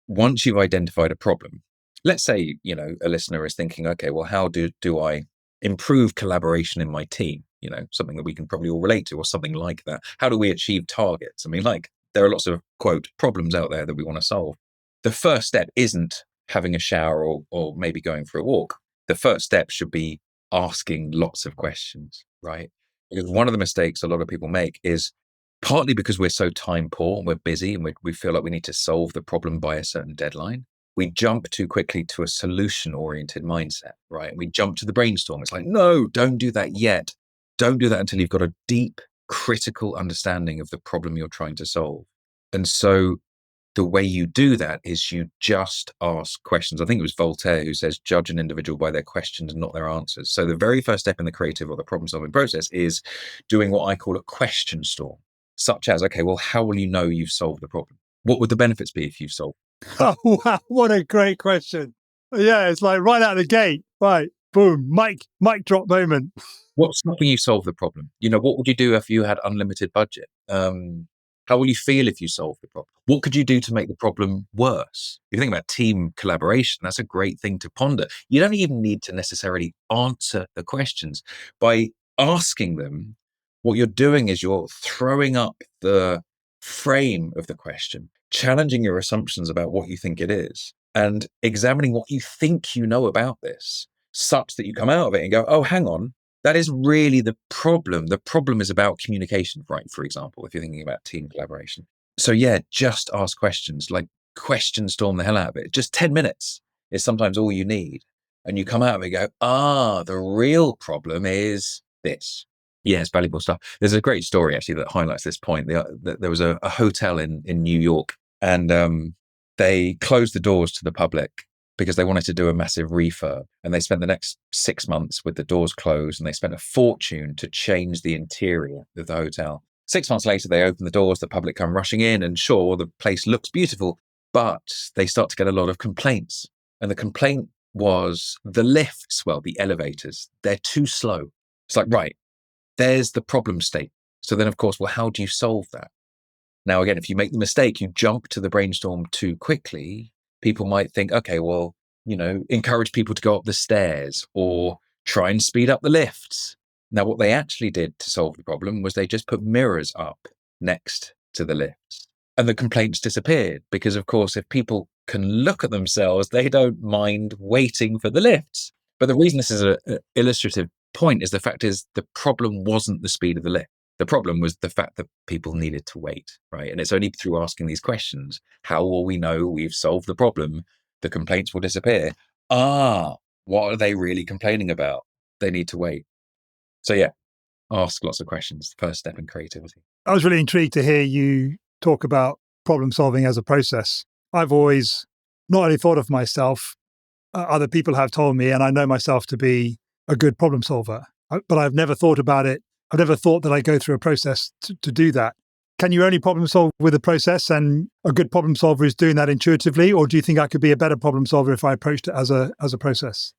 once you've identified a problem, let's say, you know, a listener is thinking, okay, well, how do I improve collaboration in my team? Something that we can probably all relate to, or something like that. How do we achieve targets? I mean, like, there are lots of, quote, problems out there that we want to solve. The first step isn't having a shower or maybe going for a walk. The first step should be asking lots of questions, right? Because one of the mistakes a lot of people make is, partly because we're so time poor and we're busy and we feel like we need to solve the problem by a certain deadline, we jump too quickly to a solution-oriented mindset, right? We jump to the brainstorm. It's like, no, don't do that yet. Don't do that until you've got a deep, critical understanding of the problem you're trying to solve. And so the way you do that is you just ask questions. I think it was Voltaire who says, judge an individual by their questions and not their answers. So the very first step in the creative or the problem-solving process is doing what I call a question storm, such as, okay, well, how will you know you've solved the problem? What would the benefits be if you've solved? Oh, wow. What a great question. Yeah, it's like right out of the gate. Right. Boom. Mic drop moment. What's stopping you solve the problem? What would you do if you had unlimited budget? How will you feel if you solve the problem? What could you do to make the problem worse? If you think about team collaboration, that's a great thing to ponder. You don't even need to necessarily answer the questions. By asking them, what you're doing is you're throwing up the frame of the question, challenging your assumptions about what you think it is, and examining what you think you know about this, such that you come out of it and go, oh, hang on, that is really the problem. The problem is about communication, right? For example, if you're thinking about team collaboration. So yeah, just ask questions, like question storm the hell out of it. Just 10 minutes is sometimes all you need. And you come out of it and go, the real problem is this. Yeah, it's valuable stuff. There's a great story actually that highlights this point. There was a hotel in New York, and they closed the doors to the public because they wanted to do a massive refurb. And they spent the next 6 months with the doors closed, and they spent a fortune to change the interior of the hotel. 6 months later, they open the doors, the public come rushing in, and sure, the place looks beautiful, but they start to get a lot of complaints. And the complaint was the lifts, the elevators, they're too slow. It's like, right, there's the problem state. So then, of course, how do you solve that? Now, again, if you make the mistake, you jump to the brainstorm too quickly, people might think, okay, encourage people to go up the stairs or try and speed up the lifts. Now, what they actually did to solve the problem was they just put mirrors up next to the lifts, and the complaints disappeared because, of course, if people can look at themselves, they don't mind waiting for the lifts. But the reason this is an illustrative point is the fact is the problem wasn't the speed of the lift. The problem was the fact that people needed to wait, right? And it's only through asking these questions, how will we know we've solved the problem? The complaints will disappear. What are they really complaining about? They need to wait. So yeah, ask lots of questions. First step in creativity. I was really intrigued to hear you talk about problem solving as a process. I've always not only thought of myself, other people have told me, and I know myself to be a good problem solver, but I've never thought about it. I've never thought that I go through a process to do that. Can you only problem solve with a process, and a good problem solver is doing that intuitively? Or do you think I could be a better problem solver if I approached it as a process?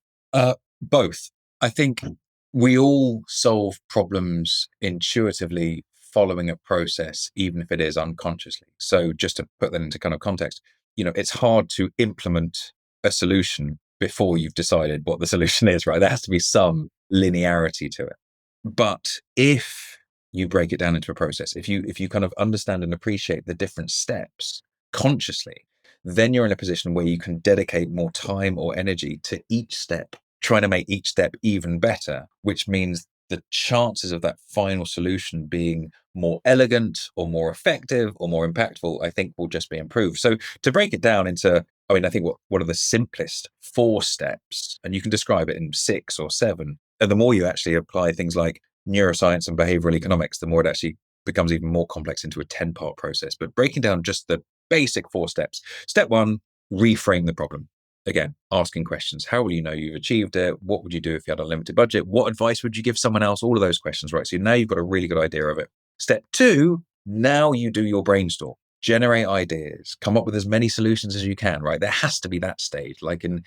Both. I think we all solve problems intuitively following a process, even if it is unconsciously. So just to put that into kind of context, it's hard to implement a solution before you've decided what the solution is, right? There has to be some linearity to it. But if you break it down into a process, if you kind of understand and appreciate the different steps consciously, then you're in a position where you can dedicate more time or energy to each step, trying to make each step even better, which means the chances of that final solution being more elegant or more effective or more impactful, I think will just be improved. So to break it down into, I think what are the simplest 4 steps, and you can describe it in 6 or 7. And the more you actually apply things like neuroscience and behavioral economics, the more it actually becomes even more complex into a 10-part process. But breaking down just the basic 4 steps. Step 1, reframe the problem. Again, asking questions. How will you know you've achieved it? What would you do if you had a limited budget? What advice would you give someone else? All of those questions, right? So now you've got a really good idea of it. Step 2, now you do your brainstorm. Generate ideas. Come up with as many solutions as you can, right? There has to be that stage, like in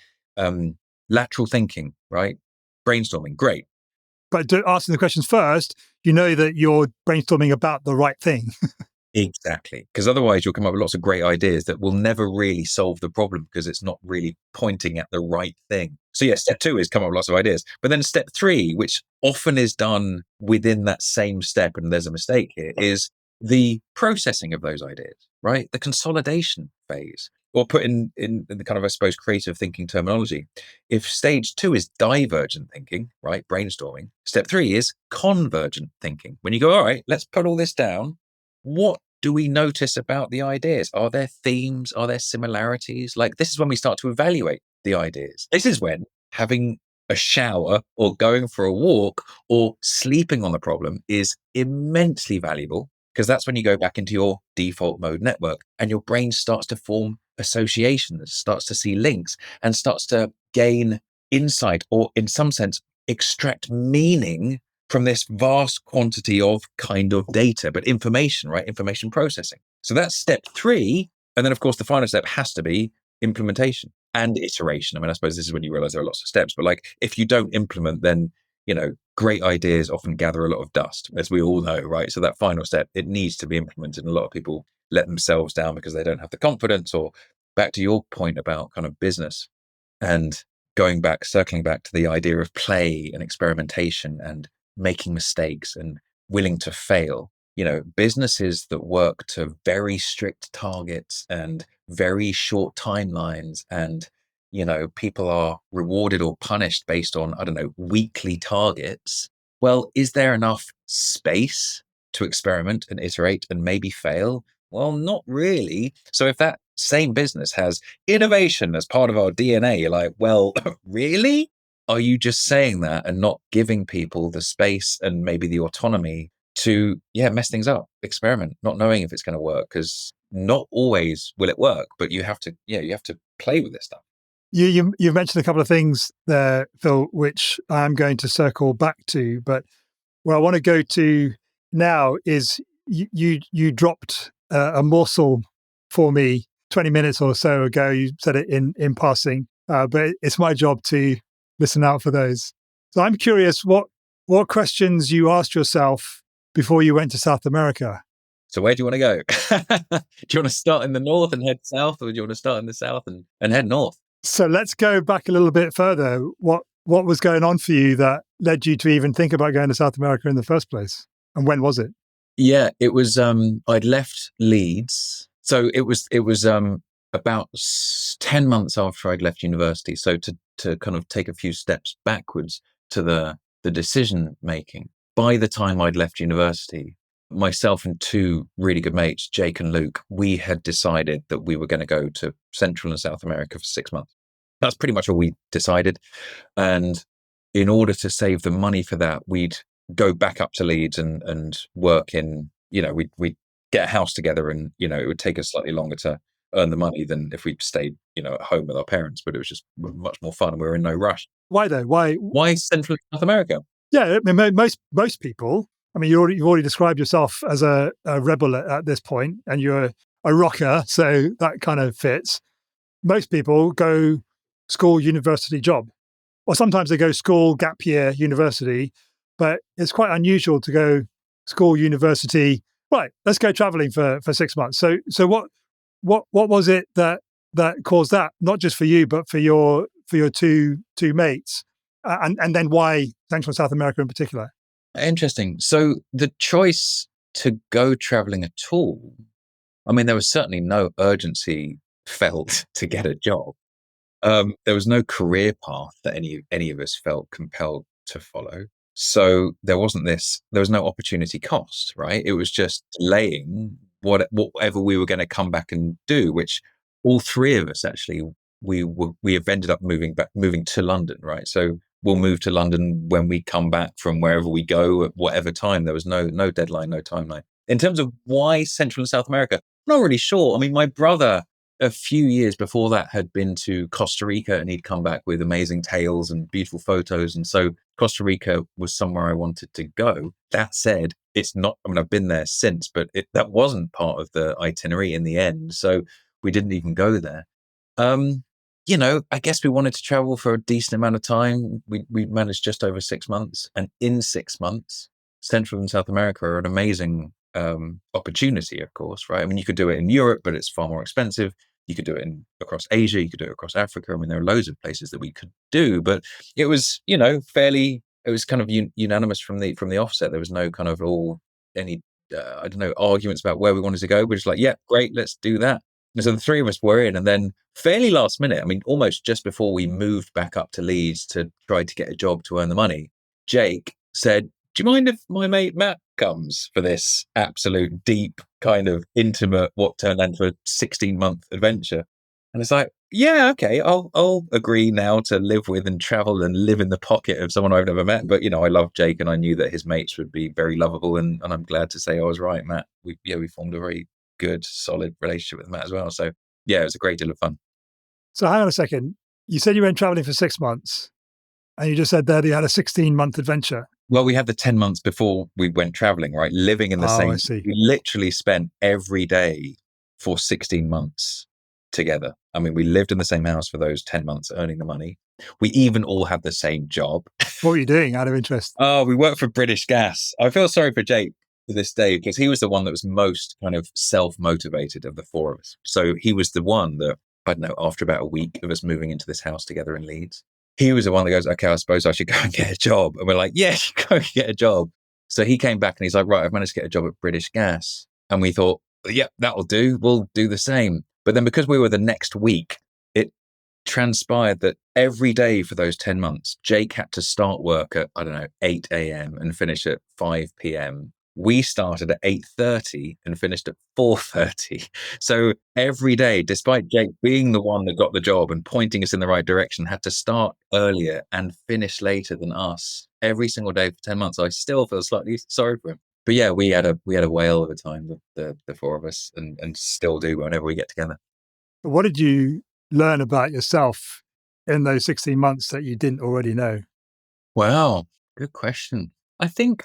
lateral thinking, right? Brainstorming, great. But asking the questions first, you know that you're brainstorming about the right thing. Exactly. Because otherwise you'll come up with lots of great ideas that will never really solve the problem because it's not really pointing at the right thing. So yeah, step 2 is come up with lots of ideas. But then step 3, which often is done within that same step, and there's a mistake here, is the processing of those ideas, right? The consolidation phase. Or put in the kind of, I suppose, creative thinking terminology. If stage 2 is divergent thinking, right? Brainstorming. Step 3 is convergent thinking. When you go, all right, let's put all this down. What do we notice about the ideas? Are there themes? Are there similarities? Like, this is when we start to evaluate the ideas. This is when having a shower or going for a walk or sleeping on the problem is immensely valuable, because that's when you go back into your default mode network and your brain starts to form associations, starts to see links, and starts to gain insight, or in some sense, extract meaning from this vast quantity of kind of data, but information, right? Information processing. So that's step 3. And then, of course, the final step has to be implementation and iteration. I mean, I suppose this is when you realize there are lots of steps, but like, if you don't implement, then, great ideas often gather a lot of dust, as we all know, right? So that final step, it needs to be implemented. And a lot of people let themselves down because they don't have the confidence. Or back to your point about kind of business and circling back to the idea of play and experimentation and making mistakes and willing to fail. Businesses that work to very strict targets and very short timelines, and, people are rewarded or punished based on, I don't know, weekly targets. Well, is there enough space to experiment and iterate and maybe fail? Well, not really. So if that same business has innovation as part of our DNA, you're like, well, really? Are you just saying that and not giving people the space and maybe the autonomy to, mess things up, experiment, not knowing if it's going to work? Because not always will it work, but you have to play with this stuff. You've mentioned a couple of things there, Phil, which I'm going to circle back to, but where I want to go to now is you dropped a morsel for me 20 minutes or so ago. You said it in passing, but it's my job to listen out for those. So I'm curious what questions you asked yourself before you went to South America. So where do you want to go? Do you want to start in the north and head south, or do you want to start in the south and head north? So let's go back a little bit further. What was going on for you that led you to even think about going to South America in the first place? And when was it? Yeah, it was, I'd left Leeds. So it was about 10 months after I'd left university. So to kind of take a few steps backwards to the decision making. By the time I'd left university, myself and 2 really good mates, Jake and Luke, we had decided that we were going to go to Central and South America for 6 months. That's pretty much all we decided. And in order to save the money for that, we'd go back up to Leeds and work in, we'd get a house together, and, it would take us slightly longer to earn the money than if we'd stayed, at home with our parents, but it was just much more fun and we were in no rush. Why though? Why Central South America? Yeah, I mean, most people, I mean, you've already described yourself as a rebel at this point, and you're a rocker, so that kind of fits. Most people go school, university, job, or sometimes they go school, gap year, university, but it's quite unusual to go school, university. Right, let's go traveling for 6 months. So what was it that caused that? Not just for you, but for your two mates, and then why Central and South America in particular? Interesting. So the choice to go traveling at all, I mean, there was certainly no urgency felt to get a job. There was no career path that any of us felt compelled to follow. So there was no opportunity cost, right? It was just delaying whatever we were going to come back and do, which all 3 of us actually, we have ended up moving to London, right? So we'll move to London when we come back from wherever we go at whatever time. There was no deadline, no timeline. In terms of why Central and South America, I'm not really sure. I mean, my brother, a few years before that, had been to Costa Rica, and he'd come back with amazing tales and beautiful photos. And so Costa Rica was somewhere I wanted to go. That said, it's not, I mean, I've been there since, but that wasn't part of the itinerary in the end. So we didn't even go there. I guess we wanted to travel for a decent amount of time. We managed just over 6 months. And in 6 months, Central and South America are an amazing opportunity, of course, right? I mean, you could do it in Europe, but it's far more expensive. You could do it across Asia. You could do it across Africa. I mean, there are loads of places that we could do, but it was, it was kind of unanimous from the offset. There was no kind of any I don't know, arguments about where we wanted to go. We're just like, yeah, great, let's do that. And so the three of us were in, and then fairly last minute, I mean, almost just before we moved back up to Leeds to try to get a job to earn the money, Jake said, do you mind if my mate Matt comes for this absolute deep kind of intimate, what turned into a 16-month adventure? And it's like, yeah, okay, I'll agree now to live with and travel and live in the pocket of someone I've never met. But, I love Jake, and I knew that his mates would be very lovable. And I'm glad to say I was right, Matt. We formed a very good, solid relationship with Matt as well. So, yeah, it was a great deal of fun. So hang on a second. You said you went traveling for 6 months, and you just said there that you had a 16-month adventure. Well, we had the 10 months before we went traveling, right? Living in the same. I see. We literally spent every day for 16 months together. I mean, we lived in the same house for those 10 months, earning the money. We even all had the same job. What were you doing out of interest? Oh, we worked for British Gas. I feel sorry for Jake to this day, because he was the one that was most kind of self-motivated of the four of us. So he was the one that, I don't know, after about a week of us moving into this house together in Leeds, he was the one that goes, okay, I suppose I should go and get a job. And we're like, yeah, go and get a job. So he came back and he's like, right, I've managed to get a job at British Gas. And we thought, yeah, that'll do. We'll do the same. But then because we were the next week, it transpired that every day for those 10 months, Jake had to start work at, 8 a.m. and finish at 5 p.m. We started at 8:30 and finished at 4:30. So every day, despite Jake being the one that got the job and pointing us in the right direction, had to start earlier and finish later than us every single day for 10 months. I still feel slightly sorry for him. But yeah, we had a whale of a time, the four of us, and still do whenever we get together. What did you learn about yourself in those 16 months that you didn't already know? Wow, good question. I think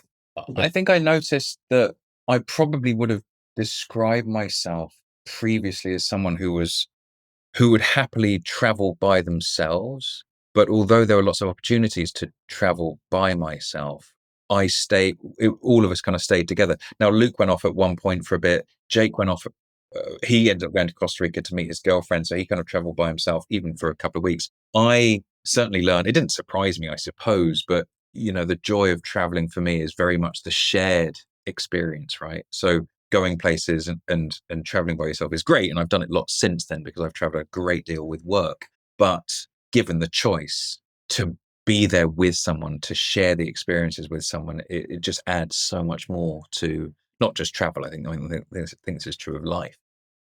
I noticed that I probably would have described myself previously as someone who would happily travel by themselves. But although there were lots of opportunities to travel by myself, all of us kind of stayed together. Now, Luke went off at one point for a bit. Jake went off. He ended up going to Costa Rica to meet his girlfriend. So he kind of traveled by himself, even for a couple of weeks. I certainly learned, it didn't surprise me, I suppose, but the joy of traveling for me is very much the shared experience, right? So going places and traveling by yourself is great. And I've done it lots since then, because I've traveled a great deal with work. But given the choice to be there with someone, to share the experiences with someone, it just adds so much more to not just travel. I think this is true of life.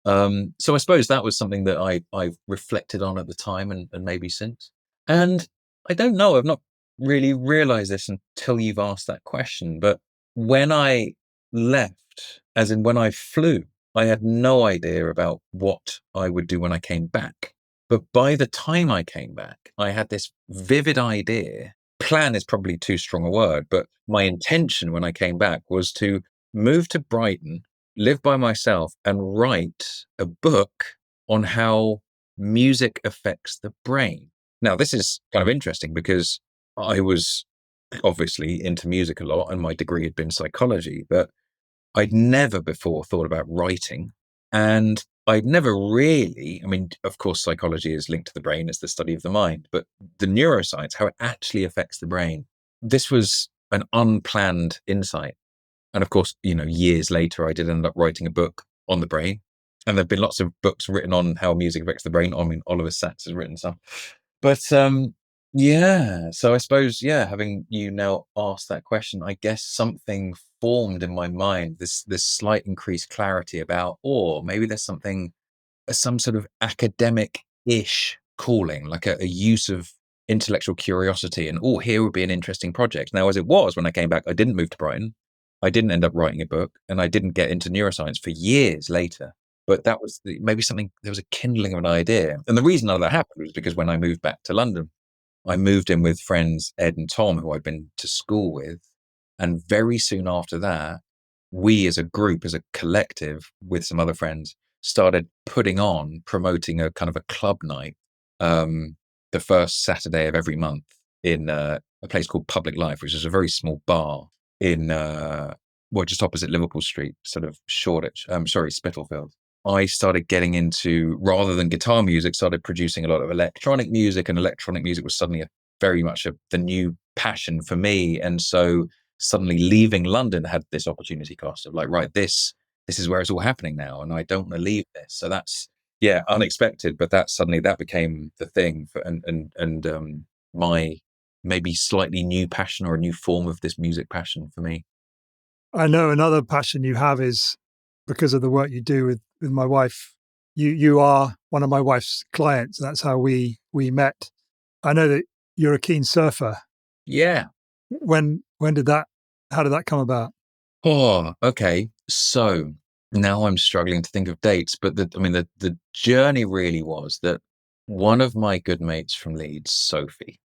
So I suppose that was something that I've reflected on at the time and maybe since. And I don't know, I've not really realized this until you've asked that question. But when I left, as in when I flew, I had no idea about what I would do when I came back. But by the time I came back, I had this vivid idea. Plan is probably too strong a word, but my intention when I came back was to move to Brighton, live by myself, and write a book on how music affects the brain. Now, this is kind of interesting because I was obviously into music a lot and my degree had been psychology, but I'd never before thought about writing. And I'd never really, of course, psychology is linked to the brain. It's the study of the mind, but the neuroscience, how it actually affects the brain, this was an unplanned insight. And of course, years later, I did end up writing a book on the brain. And there've been lots of books written on how music affects the brain. Oliver Sacks has written some. But yeah, so I suppose, having you now asked that question, I guess something formed in my mind, this slight increased clarity about, or maybe there's some sort of academic-ish calling, like a use of intellectual curiosity. And, here would be an interesting project. Now, as it was, when I came back, I didn't move to Brighton. I didn't end up writing a book, and I didn't get into neuroscience for years later. But that was maybe something, there was a kindling of an idea. And the reason none of that happened was because when I moved back to London, I moved in with friends Ed and Tom, who I'd been to school with. And very soon after that, we as a group, as a collective with some other friends, started promoting a kind of a club night, the first Saturday of every month in a place called Public Life, which is a very small bar in well, just opposite Liverpool Street, sort of Shoreditch, Spitalfield. I started getting into, rather than guitar music, started producing a lot of electronic music, and electronic music was suddenly very much the new passion for me. And so suddenly leaving London had this opportunity cost of like, right, this is where it's all happening now, and I don't want to leave this. So that's, yeah, unexpected, but that became the thing for, and my maybe slightly new passion, or a new form of this music passion for me. I know another passion you have is because of the work you do with my wife. You are one of my wife's clients. That's how we met. I know that you're a keen surfer. Yeah. When did that? How did that come about? Oh, okay. So now I'm struggling to think of dates, but the journey really was that one of my good mates from Leeds, Sophie,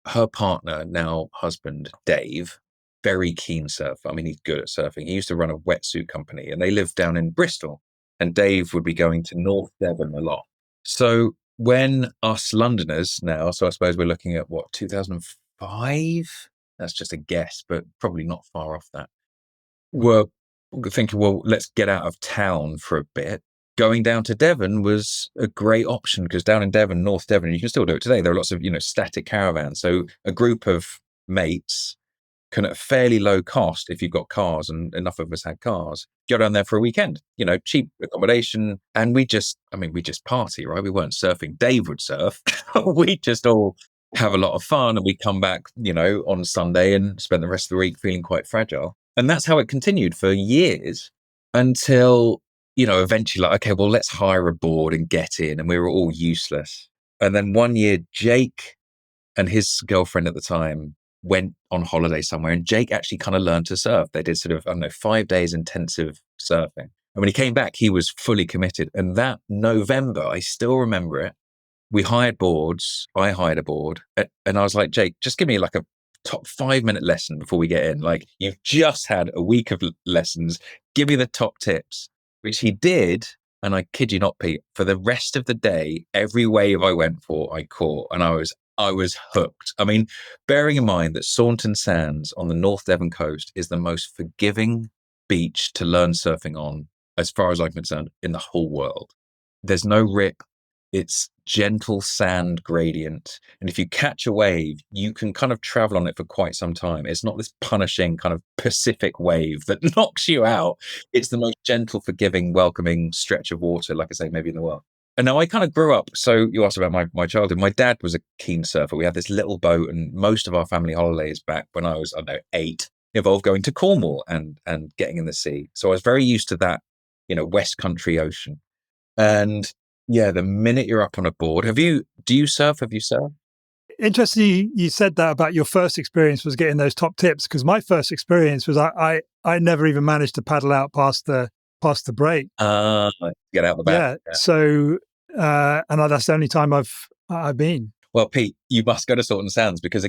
her partner, now husband, Dave, very keen surfer. I mean, he's good at surfing. He used to run a wetsuit company, and they lived down in Bristol. And Dave would be going to North Devon a lot. So when us Londoners now, so I suppose we're looking at what, 2005? That's just a guess, but probably not far off that. Were thinking, well, let's get out of town for a bit. Going down to Devon was a great option, because down in Devon, North Devon, you can still do it today. There are lots of, static caravans. So a group of mates can, at fairly low cost, if you've got cars, and enough of us had cars, go down there for a weekend, cheap accommodation. And we just party, right? We weren't surfing. Dave would surf. We just all have a lot of fun, and we come back, on Sunday and spend the rest of the week feeling quite fragile. And that's how it continued for years, until, eventually, like, okay, well, let's hire a board and get in. And we were all useless. And then one year, Jake and his girlfriend at the time went on holiday somewhere, and Jake actually kind of learned to surf. They did sort of, 5 days intensive surfing. And when he came back, he was fully committed. And that November, I still remember it, we hired boards. I hired a board, and I was like, Jake, just give me like a top 5-minute lesson before we get in. Like, you've just had a week of lessons. Give me the top tips, which he did. And I kid you not, Pete, for the rest of the day, every wave I went for, I caught, and I was hooked. I mean, bearing in mind that Saunton Sands on the North Devon coast is the most forgiving beach to learn surfing on, as far as I'm concerned, in the whole world. There's no rip. It's gentle sand gradient. And if you catch a wave, you can kind of travel on it for quite some time. It's not this punishing kind of Pacific wave that knocks you out. It's the most gentle, forgiving, welcoming stretch of water, like I say, maybe in the world. And now I kind of grew up. So you asked about my childhood. My dad was a keen surfer. We had this little boat, and most of our family holidays back when I was, 8, involved going to Cornwall and getting in the sea. So I was very used to that, West Country ocean. And yeah, the minute you're up on a board, do you surf? Have you surfed? Interesting you said that about your first experience was getting those top tips, because my first experience was I never even managed to paddle out past the break. Get out the back. Yeah. So and that's the only time I've been. Well, Pete, you must go to Saunton Sands, because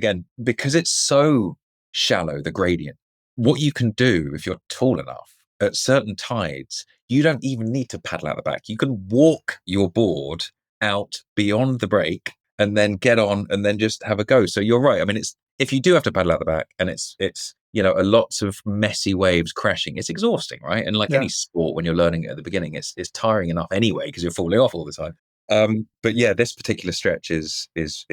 it's so shallow, the gradient. What you can do, if you're tall enough, at certain tides, you don't even need to paddle out the back. You can walk your board out beyond the break and then get on and then just have a go. So you're right. I mean, if you do have to paddle out the back, and it's a lots of messy waves crashing, it's exhausting, right? And like any sport, when you're learning it at the beginning, it's tiring enough anyway, because you're falling off all the time. But yeah, this particular stretch is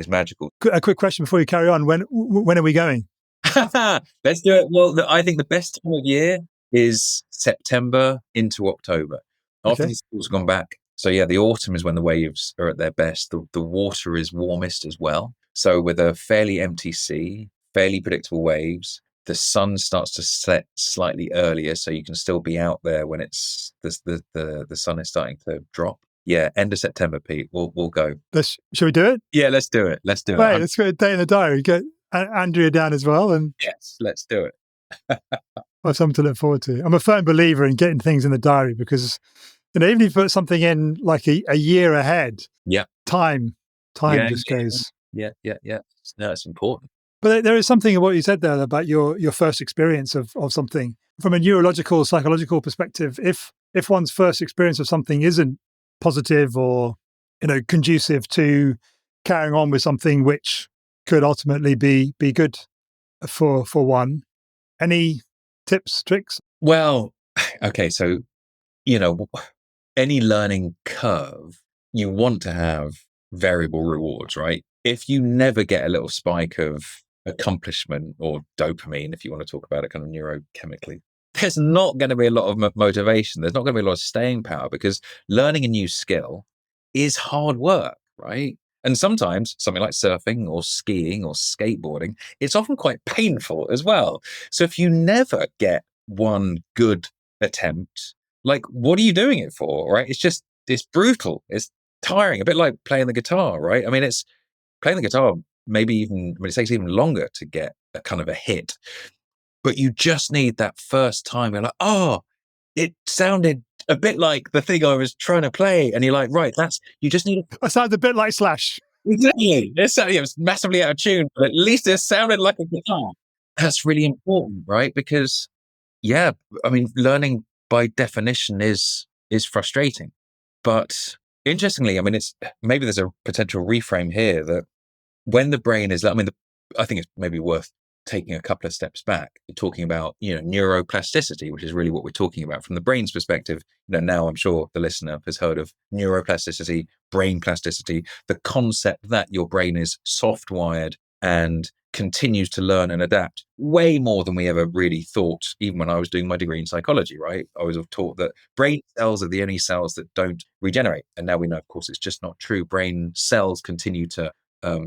magical. A quick question before you carry on. When are we going? Let's do it. Well, I think the best time of year is September into October. After Okay. the school's gone back. So yeah, the autumn is when the waves are at their best. The water is warmest as well. So with a fairly empty sea, fairly predictable waves, the sun starts to set slightly earlier, so you can still be out there when it's the sun is starting to drop. Yeah, end of September, Pete. We'll go. Shall we do it? Yeah, let's do it. Let's do it. Right, let's get a day in the diary. Get Andrea down as well, and yes, let's do it. I'll have something to look forward to. I'm a firm believer in getting things in the diary, because even if you put something in like a year ahead, time just goes. Yeah. No, it's important. But there is something in what you said there about your first experience of something from a neurological, psychological perspective. If one's first experience of something isn't positive or conducive to carrying on with something which could ultimately be good for one, any tips, tricks? Well, okay, so, any learning curve, you want to have variable rewards, right? If you never get a little spike of accomplishment or dopamine, if you want to talk about it kind of neurochemically, there's not going to be a lot of motivation. There's not going to be a lot of staying power because learning a new skill is hard work, right? And sometimes something like surfing or skiing or skateboarding, it's often quite painful as well. So if you never get one good attempt, like, what are you doing it for, right? It's brutal. It's tiring, a bit like playing the guitar, right? I mean, it's playing the guitar, it takes even longer to get a kind of a hit, but you just need that first time. You're like, oh, it sounded a bit like the thing I was trying to play. And you're like, right, you just need I sound a bit like Slash. Exactly. It was massively out of tune, but at least it sounded like a guitar. That's really important, right? Because yeah, I mean, learning by definition is frustrating. But interestingly, I mean, it's maybe there's a potential reframe here that when the brain is, I mean, I think it's maybe worth taking a couple of steps back, talking about, neuroplasticity, which is really what we're talking about from the brain's perspective. Now I'm sure the listener has heard of neuroplasticity, brain plasticity, the concept that your brain is soft wired and continues to learn and adapt way more than we ever really thought, even when I was doing my degree in psychology, right? I was taught that brain cells are the only cells that don't regenerate. And now we know, of course, it's just not true. Brain cells continue to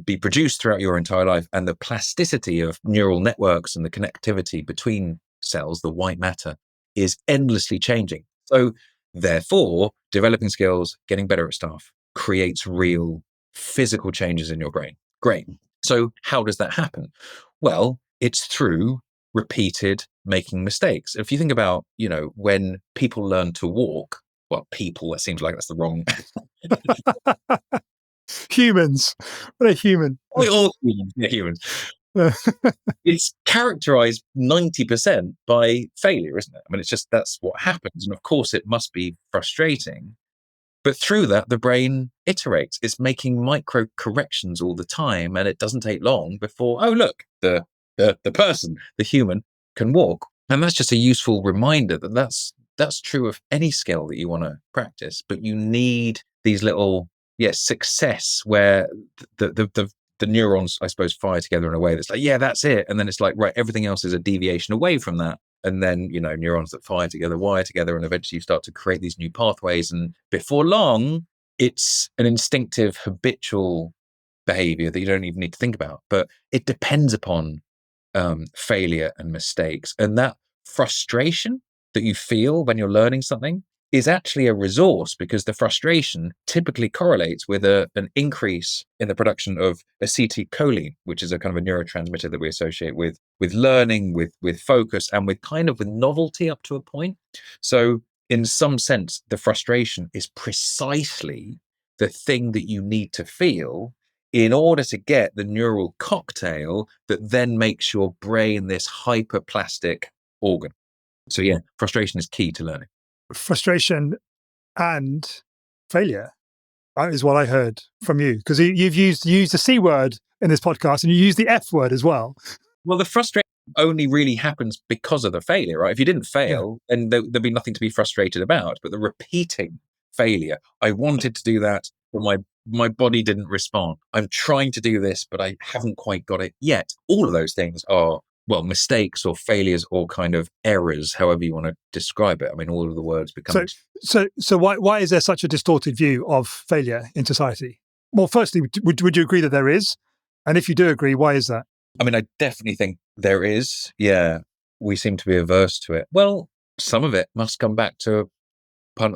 be produced throughout your entire life, and the plasticity of neural networks and the connectivity between cells, the white matter, is endlessly changing. So therefore, developing skills, getting better at stuff creates real physical changes in your brain. Great. So how does that happen? Well, it's through repeated making mistakes. If you think about, when people learn to walk, well, that seems like that's the wrong Humans. What a human. all humans. It's characterized 90% by failure, isn't it? I mean, that's what happens. And of course, it must be frustrating. But through that, the brain iterates. It's making micro corrections all the time. And it doesn't take long before, oh, look, the person, the human, can walk. And that's just a useful reminder that that's true of any skill that you want to practice. But you need these little, success where the neurons, I suppose, fire together in a way that's like, yeah, that's it. And then it's like, right, everything else is a deviation away from that. And then, neurons that fire together, wire together, and eventually you start to create these new pathways. And before long, it's an instinctive, habitual behavior that you don't even need to think about. But it depends upon failure and mistakes. And that frustration that you feel when you're learning something is actually a resource, because the frustration typically correlates with an increase in the production of acetylcholine, which is a kind of a neurotransmitter that we associate with learning, with focus, and with novelty up to a point. So in some sense, the frustration is precisely the thing that you need to feel in order to get the neural cocktail that then makes your brain this hyperplastic organ. So yeah, frustration is key to learning. Frustration and failure is what I heard from you, because you've used the C word in this podcast and you use the F word as well. Well, the frustration only really happens because of the failure, right? If you didn't fail, then there'd be nothing to be frustrated about. But the repeating failure, I wanted to do that, but my body didn't respond. I'm trying to do this, but I haven't quite got it yet. All of those things are, well, mistakes or failures or kind of errors, however you want to describe it. I mean, all of the words become... So why is there such a distorted view of failure in society? Well, firstly, would you agree that there is? And if you do agree, why is that? I mean, I definitely think there is. Yeah, we seem to be averse to it. Well, some of it must come back to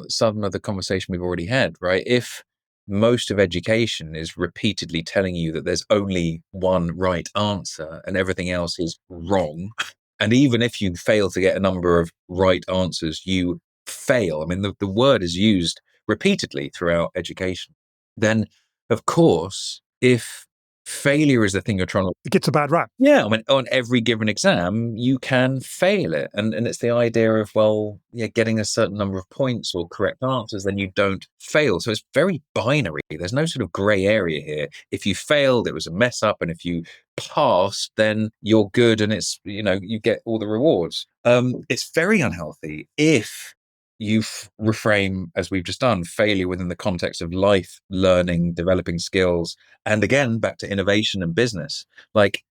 some of the conversation we've already had, right? If most of education is repeatedly telling you that there's only one right answer and everything else is wrong, and even if you fail to get a number of right answers, you fail. I mean, the word is used repeatedly throughout education. Then, of course, if failure is the thing you're trying to. It gets a bad rap. Yeah, I mean, on every given exam, you can fail it. And it's the idea of, well, yeah, getting a certain number of points or correct answers, then you don't fail. So it's very binary. There's no sort of gray area here. If you failed, it was a mess up. And if you passed, then you're good and it's, you get all the rewards. It's very unhealthy if you reframe, as we've just done, failure within the context of life, learning, developing skills. And again, back to innovation and business. Like,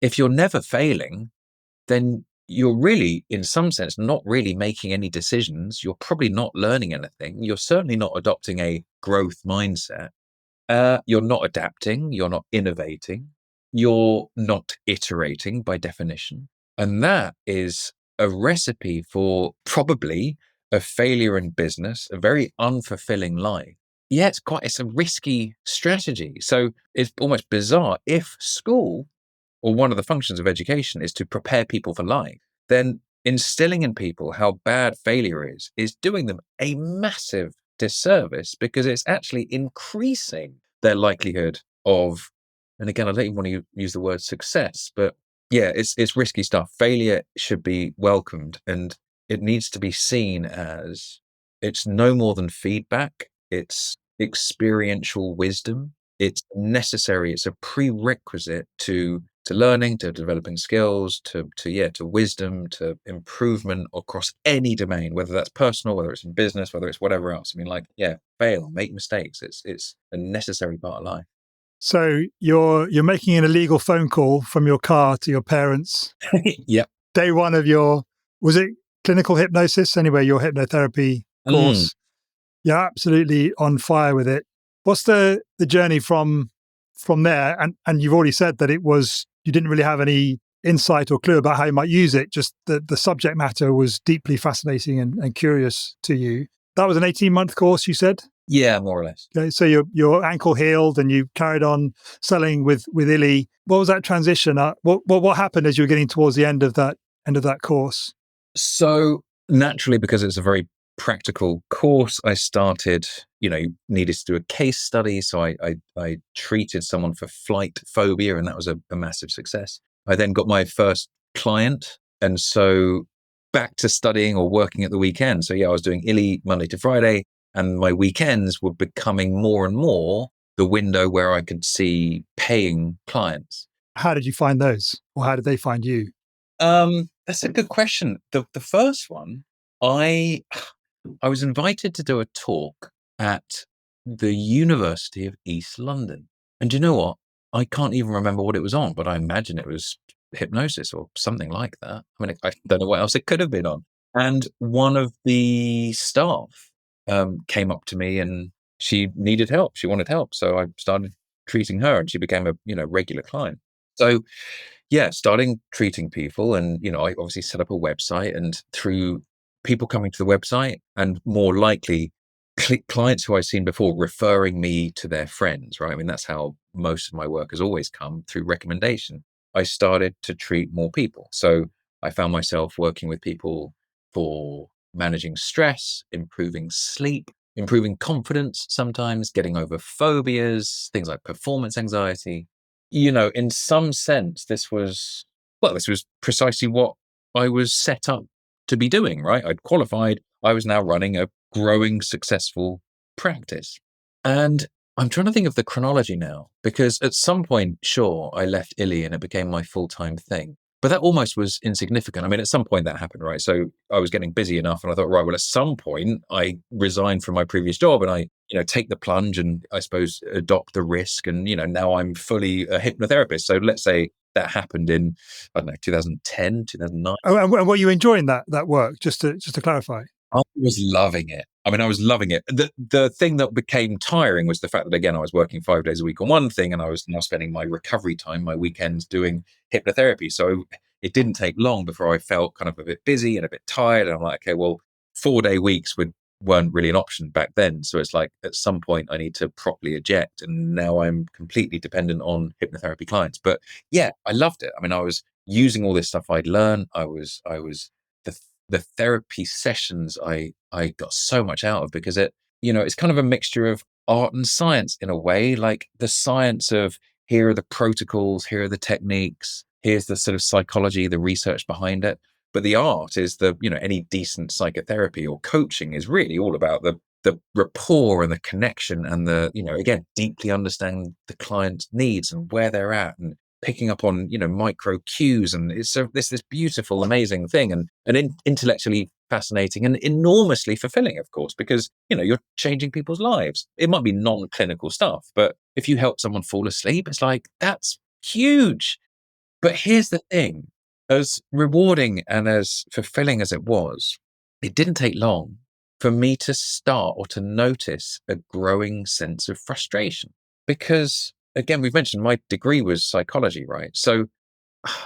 if you're never failing, then you're really, in some sense, not really making any decisions. You're probably not learning anything. You're certainly not adopting a growth mindset. You're not adapting. You're not innovating. You're not iterating by definition. And that is a recipe for probably a failure in business, a very unfulfilling life. Yeah, it's a risky strategy. So it's almost bizarre. If school, or one of the functions of education, is to prepare people for life, then instilling in people how bad failure is doing them a massive disservice, because it's actually increasing their likelihood of, and again, I don't even want to use the word success, but yeah, it's risky stuff. Failure should be welcomed, and it needs to be seen as, it's no more than feedback. It's experiential wisdom. It's necessary. It's a prerequisite to learning, to developing skills, to wisdom, to improvement across any domain, whether that's personal, whether it's in business, whether it's whatever else. I mean, like, yeah, fail, make mistakes. It's a necessary part of life. So you're making an illegal phone call from your car to your parents. Yep. Day one of was it clinical hypnosis? Anyway, your hypnotherapy course. You're absolutely on fire with it. What's the journey from there? And you've already said that you didn't really have any insight or clue about how you might use it. Just the subject matter was deeply fascinating and curious to you. That was an 18-month course, you said? Yeah, more or less. Okay, so your ankle healed and you carried on selling with Illy. What was that transition? What happened as you were getting towards the end of that course? So naturally, because it's a very practical course, I started, needed to do a case study. So I treated someone for flight phobia, and that was a massive success. I then got my first client, and so back to studying or working at the weekend. So yeah, I was doing Illy Monday to Friday, and my weekends were becoming more and more the window where I could see paying clients. How did you find those, or how did they find you? That's a good question. The first one, I was invited to do a talk at the University of East London. And do you know what? I can't even remember what it was on, but I imagine it was hypnosis or something like that. I mean, I don't know what else it could have been on. And one of the staff came up to me and she needed help. She wanted help. So I started treating her, and she became a regular client. So yeah, starting treating people. And, I obviously set up a website, and through people coming to the website, and more likely clients who I've seen before referring me to their friends, right? I mean, that's how most of my work has always come, through recommendation. I started to treat more people. So I found myself working with people for managing stress, improving sleep, improving confidence, sometimes getting over phobias, things like performance anxiety. In some sense, this was precisely what I was set up to be doing, right? I'd qualified. I was now running a growing, successful practice. And I'm trying to think of the chronology now, because at some point, sure, I left Illy and it became my full-time thing. But that almost was insignificant. I mean, at some point that happened, right? So I was getting busy enough, and I thought, right, well, at some point I resigned from my previous job, and I, take the plunge and I suppose adopt the risk. And, now I'm fully a hypnotherapist. So let's say that happened in, I don't know, 2010, 2009. Oh, and were you enjoying that work? Just to clarify. I was loving it. I mean, I was loving it. The thing that became tiring was the fact that, again, I was working 5 days a week on one thing, and I was now spending my recovery time, my weekends, doing hypnotherapy. So it didn't take long before I felt kind of a bit busy and a bit tired. And I'm like, okay, well, 4-day weeks weren't really an option back then. So it's like, at some point I need to properly eject. And now I'm completely dependent on hypnotherapy clients. But yeah, I loved it. I mean, I was using all this stuff I'd learned. The therapy sessions I got so much out of, because it's kind of a mixture of art and science in a way, like the science of here are the protocols, here are the techniques, here's the sort of psychology, the research behind it. But the art is any decent psychotherapy or coaching is really all about the rapport and the connection and again, deeply understanding the client's needs and where they're at and picking up on, micro cues. And it's this beautiful, amazing thing and intellectually fascinating and enormously fulfilling, of course, because, you're changing people's lives. It might be non-clinical stuff, but if you help someone fall asleep, it's like, that's huge. But here's the thing, as rewarding and as fulfilling as it was, it didn't take long for me to start or to notice a growing sense of frustration. Because again, we've mentioned my degree was psychology, right? So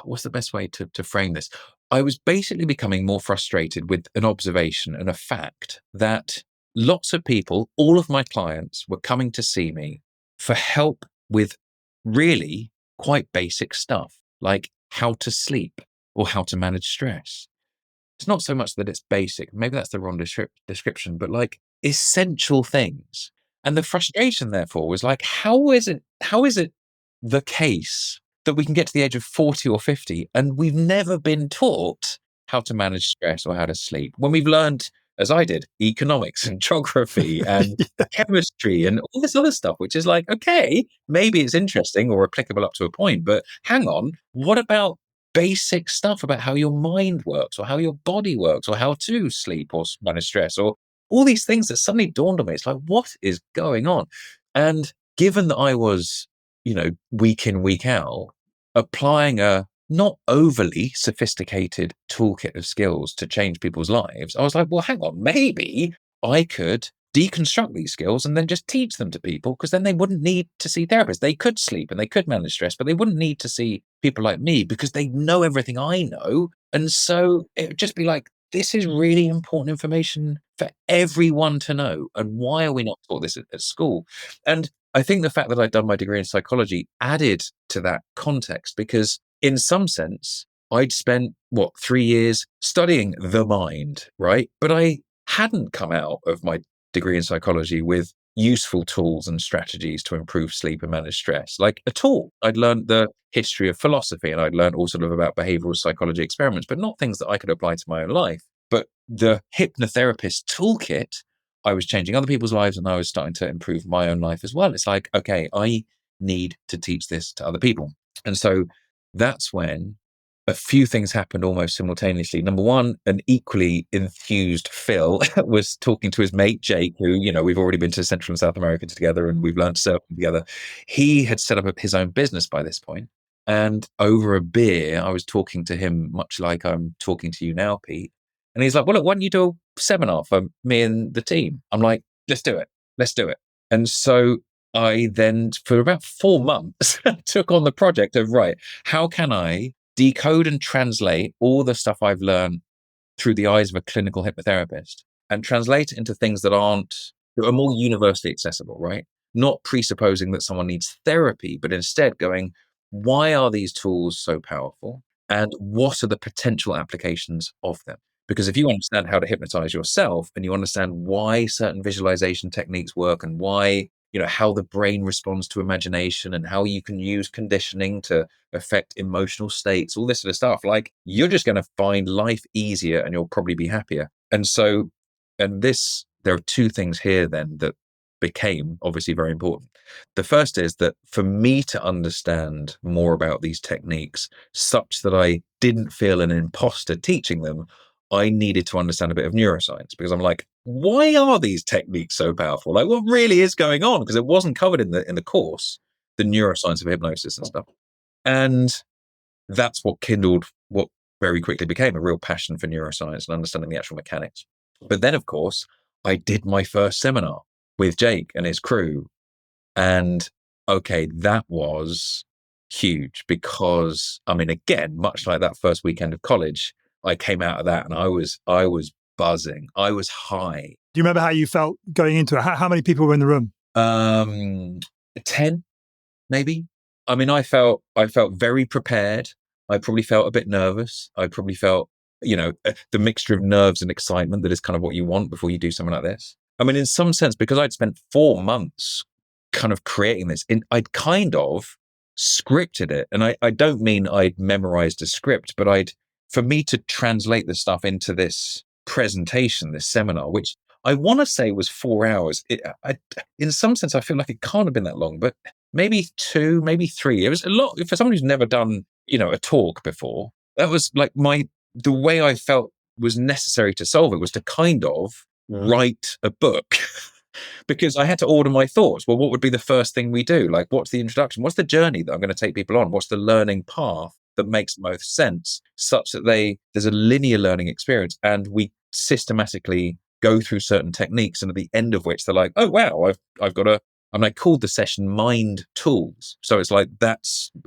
what's the best way to frame this? I was basically becoming more frustrated with an observation and a fact that lots of people, all of my clients, were coming to see me for help with really quite basic stuff, like how to sleep or how to manage stress. It's not so much that it's basic, maybe that's the wrong description, but like essential things. And the frustration, therefore, was like, how is it the case that we can get to the age of 40 or 50 and we've never been taught how to manage stress or how to sleep when we've learned, as I did, economics and geography and chemistry and all this other stuff, which is like, okay, maybe it's interesting or applicable up to a point, but hang on, what about basic stuff about how your mind works or how your body works or how to sleep or manage stress or all these things that suddenly dawned on me? It's like, what is going on? And given that I was, week in, week out, applying a not overly sophisticated toolkit of skills to change people's lives, I was like, well, hang on, maybe I could deconstruct these skills and then just teach them to people, because then they wouldn't need to see therapists. They could sleep and they could manage stress, but they wouldn't need to see people like me because they know everything I know. And so it would just be like, this is really important information for everyone to know. And why are we not taught this at school? And I think the fact that I'd done my degree in psychology added to that context, because in some sense, I'd spent 3 years studying the mind, right? But I hadn't come out of my degree in psychology with useful tools and strategies to improve sleep and manage stress, like at all. I'd learned the history of philosophy and I'd learned all sort of about behavioral psychology experiments, but not things that I could apply to my own life. But the hypnotherapist toolkit, I was changing other people's lives and I was starting to improve my own life as well. It's like, okay, I need to teach this to other people. And so that's when a few things happened almost simultaneously. Number one, an equally enthused Phil was talking to his mate, Jake, who, we've already been to Central and South America together and we've learned surfing together. He had set up his own business by this point. And over a beer, I was talking to him much like I'm talking to you now, Pete. And he's like, well, look, why don't you do a seminar for me and the team? I'm like, let's do it. Let's do it. And so I then, for about 4 months, took on the project of, right, how can I decode and translate all the stuff I've learned through the eyes of a clinical hypnotherapist and translate it into things that are more universally accessible, right? Not presupposing that someone needs therapy, but instead going, why are these tools so powerful? And what are the potential applications of them? Because if you understand how to hypnotize yourself and you understand why certain visualization techniques work and why, how the brain responds to imagination and how you can use conditioning to affect emotional states, all this sort of stuff, like you're just going to find life easier and you'll probably be happier. And so, there are 2 things here then that became obviously very important. The first is that for me to understand more about these techniques such that I didn't feel an imposter teaching them, I needed to understand a bit of neuroscience, because I'm like, why are these techniques so powerful? Like, what really is going on? Because it wasn't covered in the course, the neuroscience of hypnosis and stuff. And that's what kindled what very quickly became a real passion for neuroscience and understanding the actual mechanics. But then, of course, I did my first seminar with Jake and his crew. And okay, that was huge because, again, much like that first weekend of college, I came out of that and I was buzzing. I was high. Do you remember how you felt going into it? How many people were in the room? 10, maybe. I felt very prepared. I probably felt a bit nervous. I probably felt, the mixture of nerves and excitement that is kind of what you want before you do something like this. In some sense, because I'd spent 4 months kind of creating this, I'd kind of scripted it. And I don't mean I'd memorized a script, but for me to translate the stuff into this presentation, this seminar, which I want to say was 4 hours. In some sense, I feel like it can't have been that long, but maybe 2, maybe 3. It was a lot for someone who's never done, a talk before. That was like the way I felt was necessary to solve it was to kind of write a book. Because I had to order my thoughts. Well, what would be the first thing we do? Like, what's the introduction? What's the journey that I'm going to take people on? What's the learning path that makes most sense, such that there's a linear learning experience, and we systematically go through certain techniques, and at the end of which they're like, oh wow, I've got a. I mean, I called the session Mind Tools. So it's like that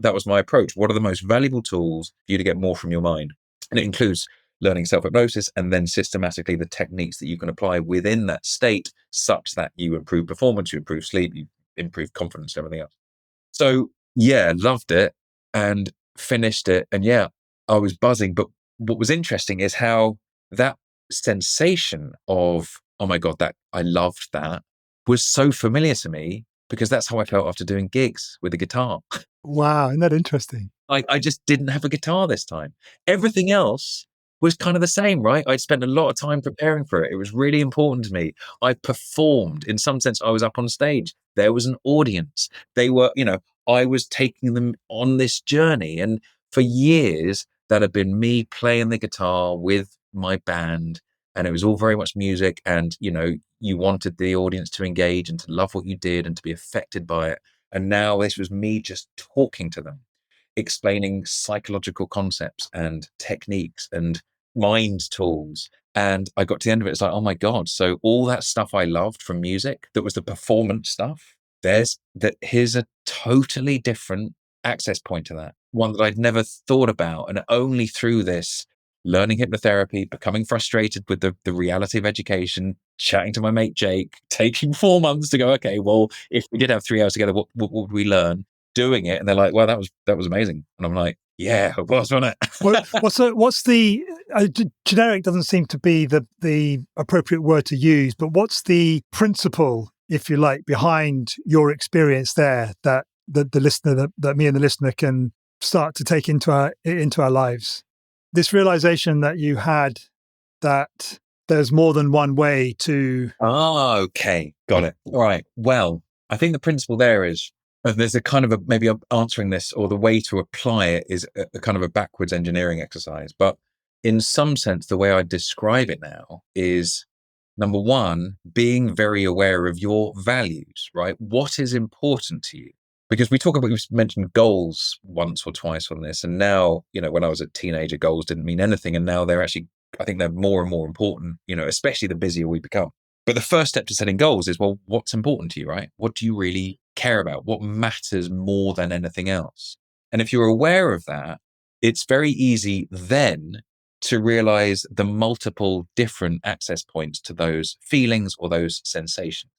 was my approach. What are the most valuable tools for you to get more from your mind? And it includes learning self-hypnosis, and then systematically the techniques that you can apply within that state such that you improve performance, you improve sleep, you improve confidence, and everything else. So yeah, loved it and finished it. And yeah, I was buzzing. But what was interesting is how that sensation of, oh my God, that I loved that was so familiar to me, because that's how I felt after doing gigs with the guitar. Wow, isn't that interesting? I just didn't have a guitar this time. Everything else was kind of the same, right? I'd spent a lot of time preparing for it. It was really important to me. I performed. In some sense, I was up on stage. There was an audience. They were, I was taking them on this journey. And for years, that had been me playing the guitar with my band. And it was all very much music. And, you wanted the audience to engage and to love what you did and to be affected by it. And now this was me just talking to them, explaining psychological concepts and techniques and mind tools. And I got to the end of it, it's like, oh my God. So all that stuff I loved from music, that was the performance stuff, here's a totally different access point to that. One that I'd never thought about. And only through this learning hypnotherapy, becoming frustrated with the reality of education, chatting to my mate Jake, taking 4 months to go, okay, well, if we did have 3 hours together, what would we learn? Doing it, and they're like, well, that was amazing. And I'm like, yeah, it was, wasn't it? What's the generic doesn't seem to be the appropriate word to use, but what's the principle, if you like, behind your experience there that the listener, that me and the listener can start to take into our lives? This realization that you had that there's more than one way to. Oh, okay, got it. All right. Well, I think the principle there is, there's a kind of maybe answering this, or the way to apply it is a kind of a backwards engineering exercise. But in some sense, the way I describe it now is, number one, being very aware of your values, right? What is important to you? Because we've mentioned goals once or twice on this. And now, when I was a teenager, goals didn't mean anything. And now I think they're more and more important, especially the busier we become. But the first step to setting goals is, well, what's important to you, right? What do you really care about? What matters more than anything else? And if you're aware of that, it's very easy then to realize the multiple different access points to those feelings or those sensations.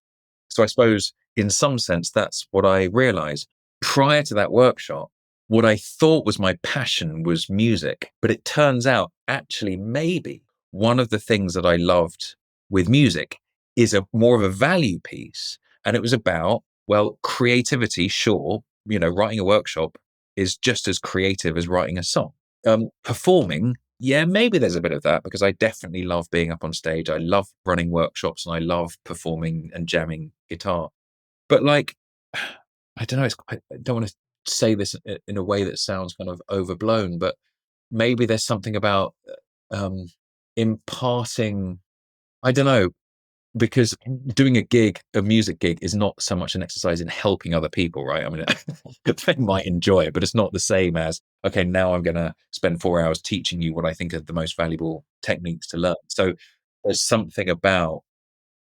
So I suppose in some sense, that's what I realized. Prior to that workshop, what I thought was my passion was music, but it turns out actually maybe one of the things that I loved with music is more of a value piece. And it was about, well, creativity, sure, writing a workshop is just as creative as writing a song. Performing, yeah, maybe there's a bit of that, because I definitely love being up on stage. I love running workshops and I love performing and jamming guitar. But I don't know, I don't want to say this in a way that sounds kind of overblown, but maybe there's something about imparting, I don't know, because doing a music gig is not so much an exercise in helping other people, right? I mean, they might enjoy it, but it's not the same as, okay, now I'm going to spend 4 hours teaching you what I think are the most valuable techniques to learn. So there's something about,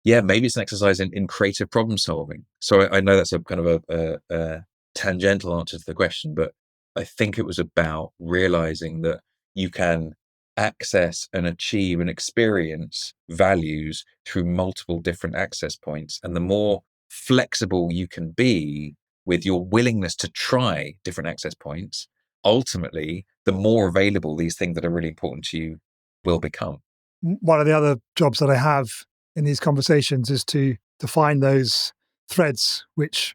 yeah, maybe it's an exercise in creative problem solving. So I know that's a kind of a tangential answer to the question, but I think it was about realizing that you can access and achieve and experience values through multiple different access points. And the more flexible you can be with your willingness to try different access points, ultimately, the more available these things that are really important to you will become. One of the other jobs that I have in these conversations is to find those threads which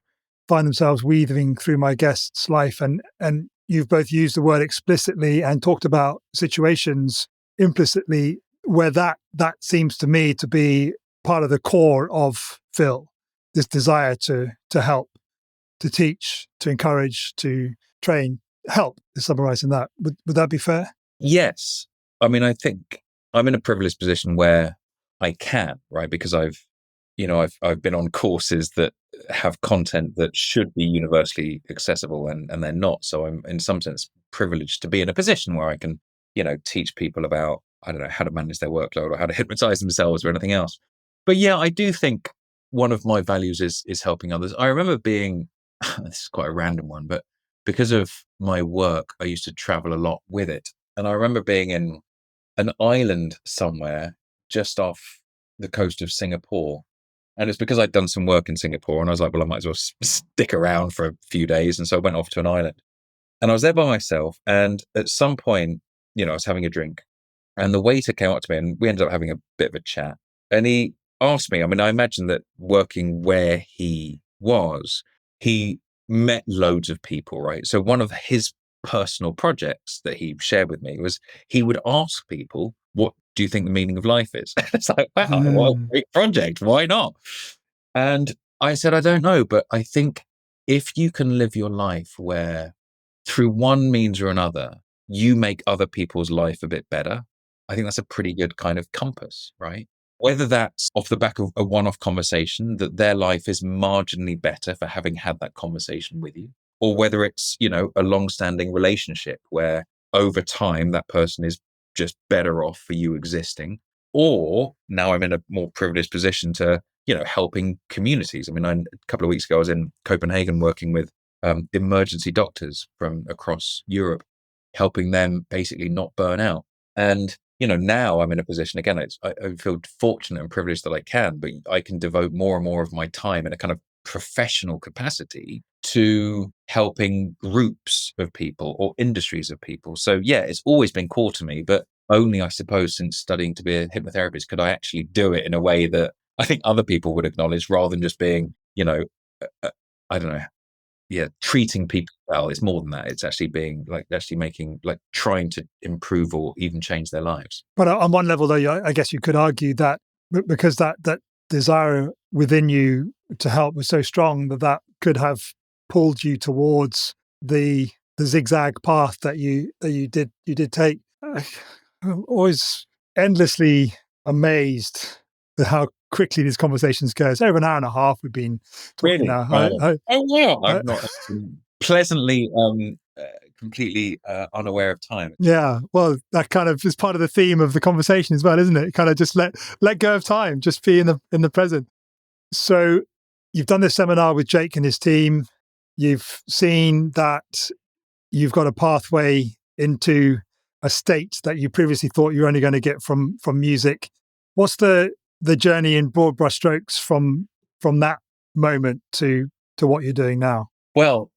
find themselves weaving through my guest's life. And you've both used the word explicitly and talked about situations implicitly where that seems to me to be part of the core of Phil, this desire to help, to teach, to encourage, to train. Help is summarizing that. Would that be fair? Yes. I mean, I think I'm in a privileged position where I can, right? Because I've been on courses that have content that should be universally accessible and they're not. So I'm in some sense privileged to be in a position where I can, teach people about, I don't know, how to manage their workload or how to hypnotize themselves or anything else. But yeah, I do think one of my values is helping others. I remember being, this is quite a random one, but because of my work, I used to travel a lot with it. And I remember being in an island somewhere just off the coast of Singapore. And it's because I'd done some work in Singapore and I was like, well, I might as well stick around for a few days. And so I went off to an island and I was there by myself. And at some point, I was having a drink and the waiter came up to me and we ended up having a bit of a chat. And he asked me, I mean, I imagine that working where he was, he met loads of people, right? So one of his personal projects that he shared with me was he would ask people, what do you think the meaning of life is? It's like, wow, what a great project. Why not? And I said, I don't know, but I think if you can live your life where through one means or another, you make other people's life a bit better, I think that's a pretty good kind of compass, right? Whether that's off the back of a one-off conversation that their life is marginally better for having had that conversation with you, or whether it's, a long-standing relationship where over time that person is just better off for you existing, or now I'm in a more privileged position to, helping communities. I mean, a couple of weeks ago, I was in Copenhagen working with emergency doctors from across Europe, helping them basically not burn out. And now I'm in a position, again, I feel fortunate and privileged that I can, but I can devote more and more of my time in a kind of professional capacity to helping groups of people or industries of people. So yeah, it's always been core to me, but only I suppose since studying to be a hypnotherapist could I actually do it in a way that I think other people would acknowledge rather than just being, I don't know, yeah, treating people well. It's more than that. It's actually being actually making, trying to improve or even change their lives. But on one level, though, I guess you could argue that because that desire within you to help was so strong that could have pulled you towards the zigzag path that you did take. I'm always endlessly amazed at how quickly these conversations go. It's over an hour and a half we've been talking Really? now. Oh, wow. I'm not pleasantly, completely unaware of time. Yeah, well, that kind of is part of the theme of the conversation as well, isn't it? Kind of just let go of time, just be in the present. So you've done this seminar with Jake and his team. You've seen that you've got a pathway into a state that you previously thought you were only going to get from music. What's the journey in broad brushstrokes from that moment to what you're doing now? Well,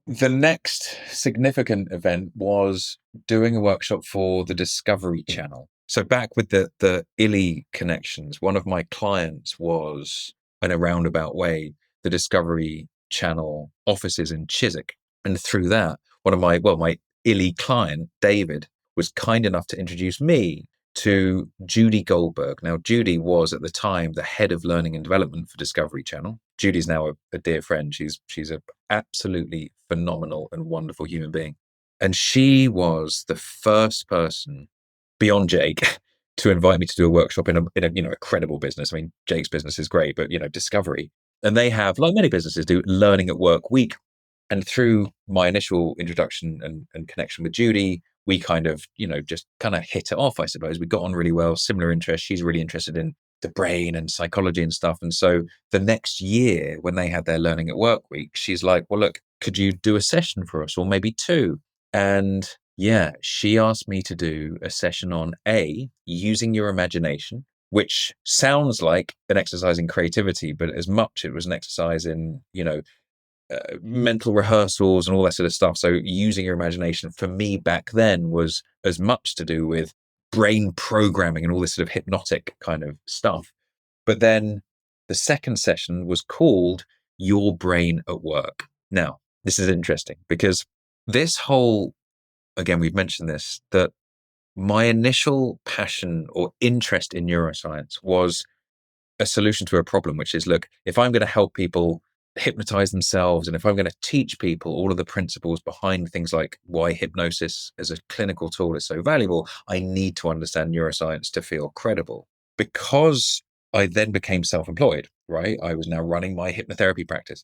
the next significant event was doing a workshop for the Discovery Channel. So back with the Illy connections, one of my clients was, in a roundabout way, the Discovery Channel offices in Chiswick. And through that, one of my Illy client, David, was kind enough to introduce me to Judy Goldberg. Now, Judy was at the time the head of learning and development for Discovery Channel. Judy's now a dear friend. She's a absolutely phenomenal and wonderful human being. And she was the first person beyond Jake to invite me to do a workshop in a credible business. I mean, Jake's business is great, but Discovery. And they have, like many businesses do, Learning at Work Week. And through my initial introduction and connection with Judy, we kind of, just kind of hit it off, I suppose. We got on really well, similar interests. She's really interested in the brain and psychology and stuff. And so the next year when they had their Learning at Work Week, she's like, well, look, could you do a session for us or maybe two? And yeah, she asked me to do a session on using your imagination, which sounds like an exercise in creativity, but as much it was an exercise in, mental rehearsals and all that sort of stuff. So using your imagination for me back then was as much to do with brain programming and all this sort of hypnotic kind of stuff. But then the second session was called your brain at work. Now, this is interesting because this whole, again, we've mentioned this, that my initial passion or interest in neuroscience was a solution to a problem, which is, look, if I'm going to help people hypnotize themselves, and if I'm going to teach people all of the principles behind things like why hypnosis as a clinical tool is so valuable, I need to understand neuroscience to feel credible. Because I then became self-employed, right? I was now running my hypnotherapy practice.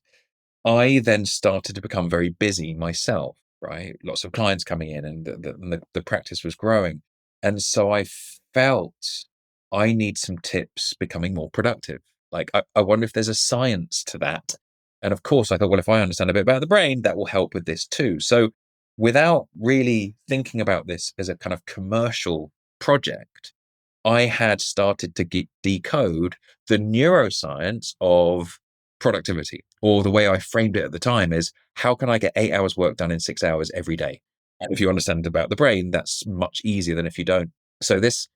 I then started to become very busy myself, right? Lots of clients coming in, and the practice was growing. And so I felt I need some tips becoming more productive. Like, I wonder if there's a science to that. And of course, I thought, well, if I understand a bit about the brain, that will help with this too. So without really thinking about this as a kind of commercial project, I had started to decode the neuroscience of productivity, or the way I framed it at the time is, how can I get 8 hours work done in 6 hours every day? And if you understand about the brain, that's much easier than if you don't. So this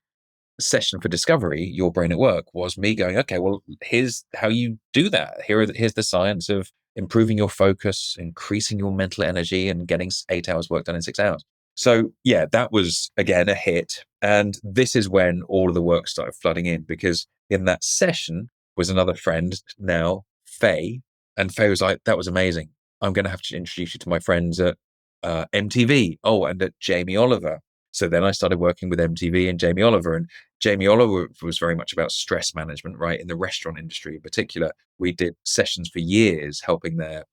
session for discovery, Your Brain at Work, was me going, okay, well, here's how you do that. Here's the science of improving your focus, increasing your mental energy, and getting 8 hours work done in 6 hours. So yeah, that was, again, a hit. And this is when all of the work started flooding in, because in that session was another friend now, Faye. And Faye was like, that was amazing. I'm going to have to introduce you to my friends at MTV. Oh, and at Jamie Oliver. So then I started working with MTV and Jamie Oliver. And Jamie Oliver was very much about stress management, right? In the restaurant industry in particular, we did sessions for years helping their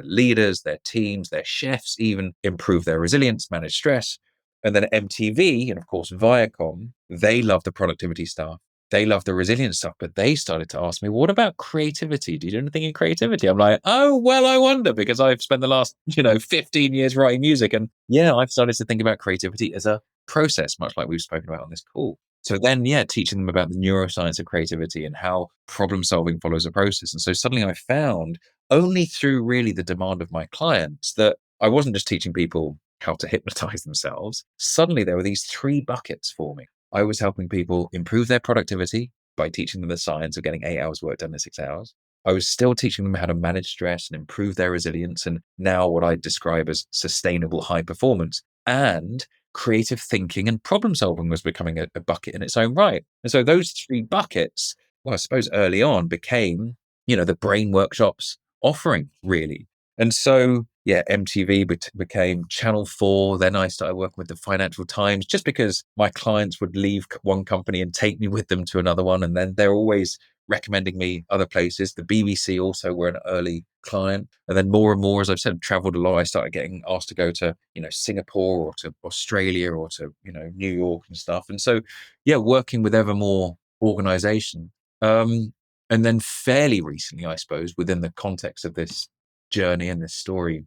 leaders, their teams, their chefs even improve their resilience, manage stress. And then at MTV, and of course Viacom, they love the productivity stuff. They love the resilience stuff, but they started to ask me, what about creativity? Do you do anything in creativity? I'm like, oh, well, I wonder, because I've spent the last, 15 years writing music. And yeah, I've started to think about creativity as a process, much like we've spoken about on this call. So then, yeah, teaching them about the neuroscience of creativity and how problem solving follows a process. And so suddenly I found, only through really the demand of my clients, that I wasn't just teaching people how to hypnotize themselves. Suddenly there were these 3 buckets for me. I was helping people improve their productivity by teaching them the science of getting 8 hours work done in 6 hours. I was still teaching them how to manage stress and improve their resilience, and now what I describe as sustainable high performance. And creative thinking and problem solving was becoming a bucket in its own right. And so those 3 buckets, well, I suppose early on became, the brain workshops offering, really. And so, yeah, MTV became Channel 4. Then I started working with the Financial Times, just because my clients would leave one company and take me with them to another one. And then they're always recommending me other places. The BBC also were an early client. And then more and more, as I've said, traveled a lot. I started getting asked to go to, Singapore, or to Australia, or to, New York and stuff. And so, yeah, working with ever more organization. And then fairly recently, I suppose, within the context of this journey and this story,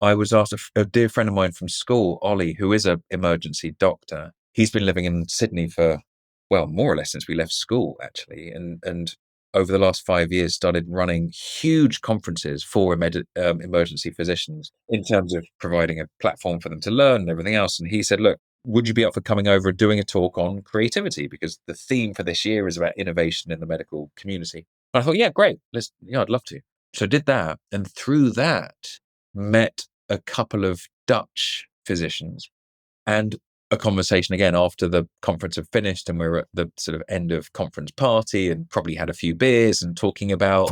I was asked, a dear friend of mine from school, Ollie, who is an emergency doctor. He's been living in Sydney for, well, more or less since we left school, actually. And over the last 5 years, started running huge conferences for emergency physicians in terms of providing a platform for them to learn and everything else. And he said, look, would you be up for coming over and doing a talk on creativity? Because the theme for this year is about innovation in the medical community. And I thought, yeah, great. I'd love to. So I did that. And through that, met a couple of Dutch physicians, and a conversation again after the conference had finished, and we were at the sort of end of conference party and probably had a few beers and talking about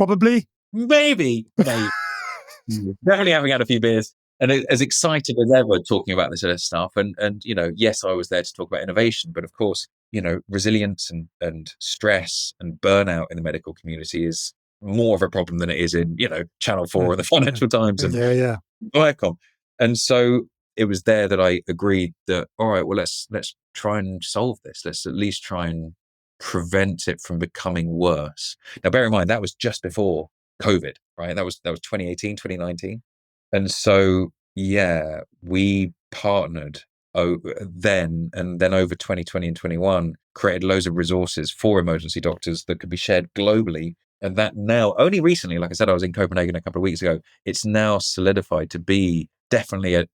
maybe definitely having had a few beers, and as excited as ever talking about this sort of stuff. And yes, I was there to talk about innovation, but of course, resilience and stress and burnout in the medical community is more of a problem than it is in, Channel 4 or the Financial Times and Viacom. And so it was there that I agreed that, all right, well, let's try and solve this. Let's at least try and prevent it from becoming worse. Now, bear in mind, that was just before COVID, right? That was 2018, 2019. And so, yeah, we partnered then, and then over 2020 and 21, created loads of resources for emergency doctors that could be shared globally. And that now, only recently, like I said, I was in Copenhagen a couple of weeks ago, it's now solidified to be definitely a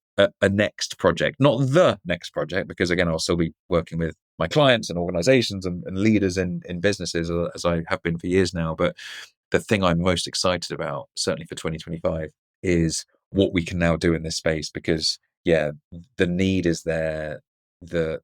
next project, not the next project, because again, I'll still be working with my clients and organizations and leaders in businesses, as I have been for years now. But the thing I'm most excited about, certainly for 2025, is what we can now do in this space, because the need is there. The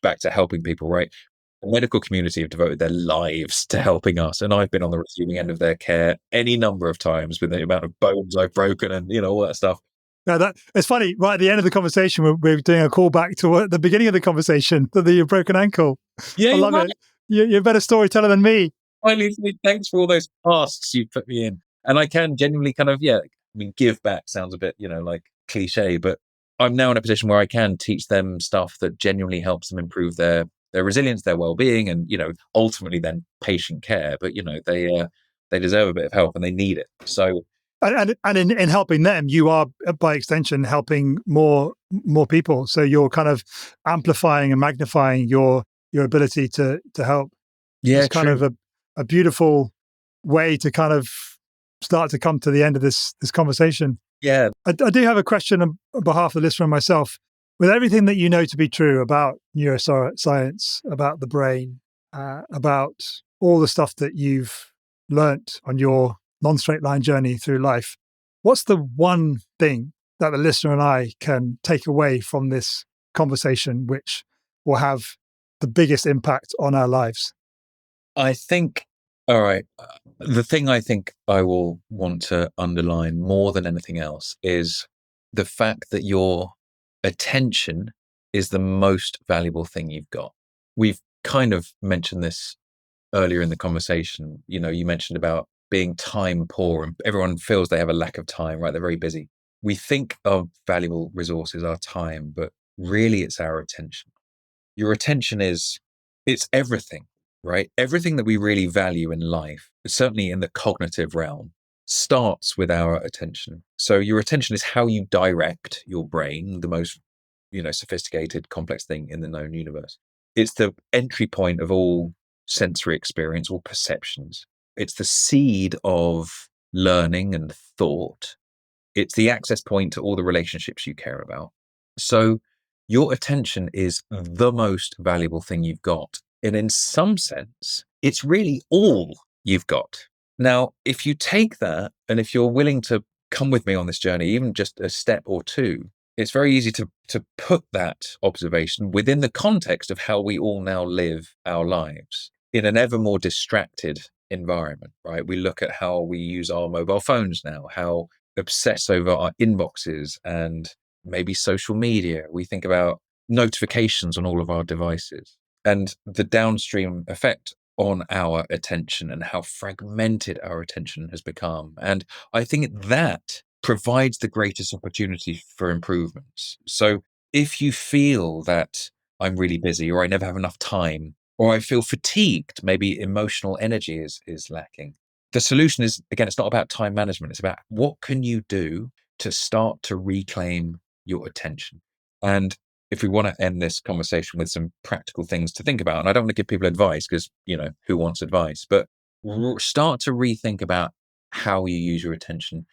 Back to helping people, right? The medical community have devoted their lives to helping us, and I've been on the receiving end of their care any number of times with the amount of bones I've broken and all that stuff. Now that it's funny. Right at the end of the conversation, we're doing a callback to the beginning of the conversation, to the broken ankle. Yeah, I you're love right. it. You're a better storyteller than me. Finally, thanks for all those tasks you put me in. And I can genuinely kind of, I mean, give back sounds a bit, like cliche, but I'm now in a position where I can teach them stuff that genuinely helps them improve their resilience, their well-being, and, ultimately then patient care. But, they deserve a bit of help and they need it. So, And in helping them, you are by extension helping more people. So you're kind of amplifying and magnifying your ability to help. yeah, It's kind true. of a beautiful way to kind of start to come to the end of this conversation. Yeah. I do have a question on behalf of the listener and myself. With everything that you know to be true about neuroscience, about the brain, about all the stuff that you've learnt on your non-straight line journey through life, what's the one thing that the listener and I can take away from this conversation which will have the biggest impact on our lives? I think, all right, the thing I think I will want to underline more than anything else is the fact that your attention is the most valuable thing you've got. We've kind of mentioned this earlier in the conversation. You mentioned about being time poor, and everyone feels they have a lack of time, right? They're very busy. We think our valuable resource is our time, but really it's our attention. Your attention it's everything, right? Everything that we really value in life, certainly in the cognitive realm, starts with our attention. So your attention is how you direct your brain, the most, sophisticated, complex thing in the known universe. It's the entry point of all sensory experience, all perceptions. It's the seed of learning and thought. It's the access point to all the relationships you care about. So your attention is the most valuable thing you've got. And in some sense, it's really all you've got. Now, if you take that, and if you're willing to come with me on this journey, even just a step or two, it's very easy to put that observation within the context of how we all now live our lives in an ever more distracted environment, right? We look at how we use our mobile phones now, how obsess over our inboxes and maybe social media. We think about notifications on all of our devices and the downstream effect on our attention and how fragmented our attention has become. And I think that provides the greatest opportunity for improvements. So if you feel that I'm really busy, or I never have enough time, or I feel fatigued, maybe emotional energy is lacking, the solution is, again, it's not about time management. It's about what can you do to start to reclaim your attention. And if we want to end this conversation with some practical things to think about, and I don't want to give people advice because, who wants advice, but start to rethink about how you use your attention,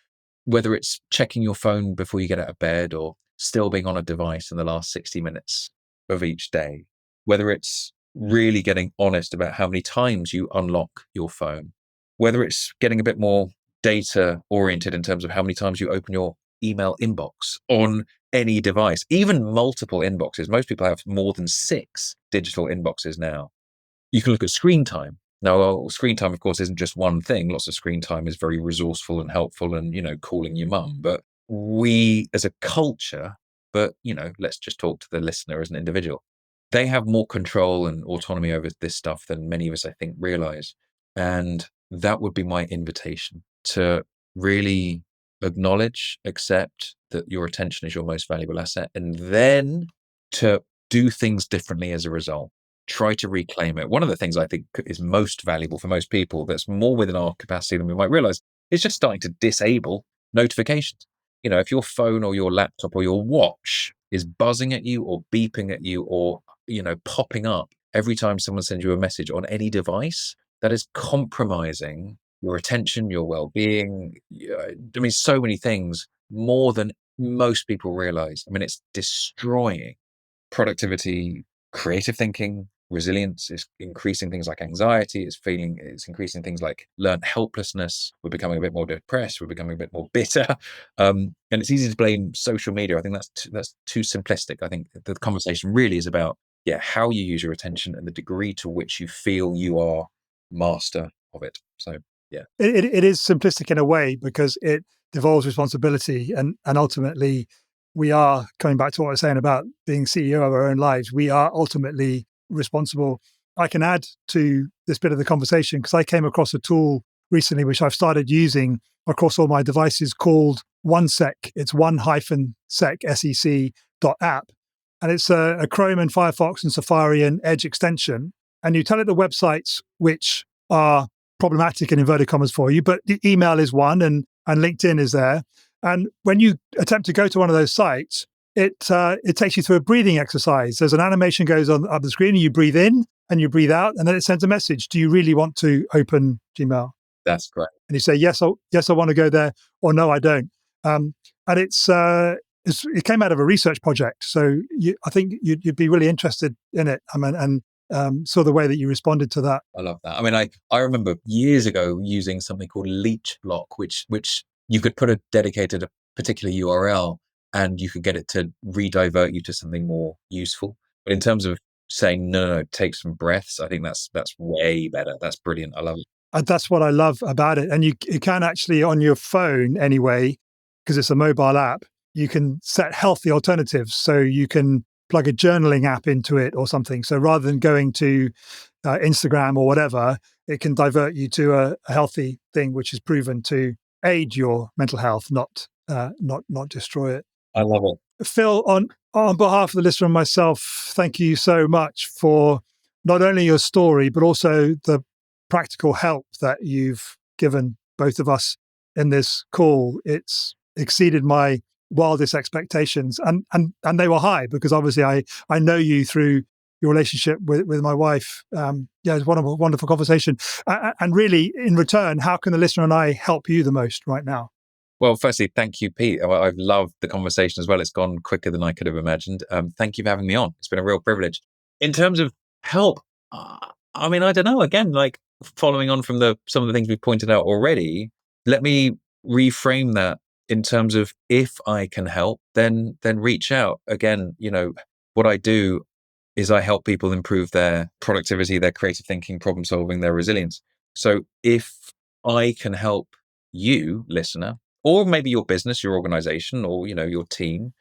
whether it's checking your phone before you get out of bed or still being on a device in the last 60 minutes of each day, whether it's really getting honest about how many times you unlock your phone, whether it's getting a bit more data oriented in terms of how many times you open your email inbox on any device, even multiple inboxes. Most people have more than 6 digital inboxes now. You can look at screen time. Now, screen time, of course, isn't just one thing. Lots of screen time is very resourceful and helpful and, calling your mum. But we as a culture, let's just talk to the listener as an individual. They have more control and autonomy over this stuff than many of us, I think, realize. And that would be my invitation to really acknowledge, accept that your attention is your most valuable asset, and then to do things differently as a result. Try to reclaim it. One of the things I think is most valuable for most people, that's more within our capacity than we might realize, is just starting to disable notifications. If your phone or your laptop or your watch is buzzing at you or beeping at you or, popping up every time someone sends you a message on any device, that is compromising your attention, your well-being. I mean, so many things, more than most people realize. I mean, it's destroying productivity, creative thinking, resilience, it's increasing things like anxiety, it's increasing things like learned helplessness. We're becoming a bit more depressed, we're becoming a bit more bitter. And it's easy to blame social media. I think that's too simplistic. I think the conversation really is about how you use your attention and the degree to which you feel you are master of it. So it is simplistic in a way because it devolves responsibility, and ultimately we are coming back to what I was saying about being CEO of our own lives. We are ultimately responsible. I can add to this bit of the conversation because I came across a tool recently which I've started using across all my devices called OneSec. It's one-sec SEC.app. And it's a Chrome and Firefox and Safari and Edge extension. And you tell it the websites which are problematic in inverted commas for you, but the email is one and LinkedIn is there. And when you attempt to go to one of those sites, it takes you through a breathing exercise. There's an animation goes on up the screen and you breathe in and you breathe out, and then it sends a message. Do you really want to open Gmail? that's great. And you say, yes, I want to go there, or no, I don't. And it came out of a research project. So I think you'd be really interested in it. I mean, and saw the way that you responded to that. I love that. I mean, I remember years ago using something called Leech Block, which you could put a particular URL and you could get it to redivert you to something more useful. But in terms of saying no, take some breaths, I think that's way better. That's brilliant. I love it. And that's what I love about it. And you can actually, on your phone anyway, because it's a mobile app, you can set healthy alternatives. So you can plug a journaling app into it or something. So rather than going to Instagram or whatever, it can divert you to a healthy thing, which is proven to aid your mental health, not destroy it. I love it. Phil, on behalf of the listener and myself, thank you so much for not only your story, but also the practical help that you've given both of us in this call. It's exceeded my wildest expectations, and they were high because obviously I know you through your relationship with my wife. It's one of a wonderful conversation. And really, in return, how can the listener and I help you the most right now? Well, firstly, thank you, Pete. I've loved the conversation as well. It's gone quicker than I could have imagined. Thank you for having me on. It's been a real privilege. In terms of help, I mean, I don't know. Again, like following on from some of the things we've pointed out already, let me reframe that in terms of if I can help, then reach out. Again, what I do is I help people improve their productivity, their creative thinking, problem solving, their resilience. So if I can help you, listener, or maybe your business, your organization, or your team,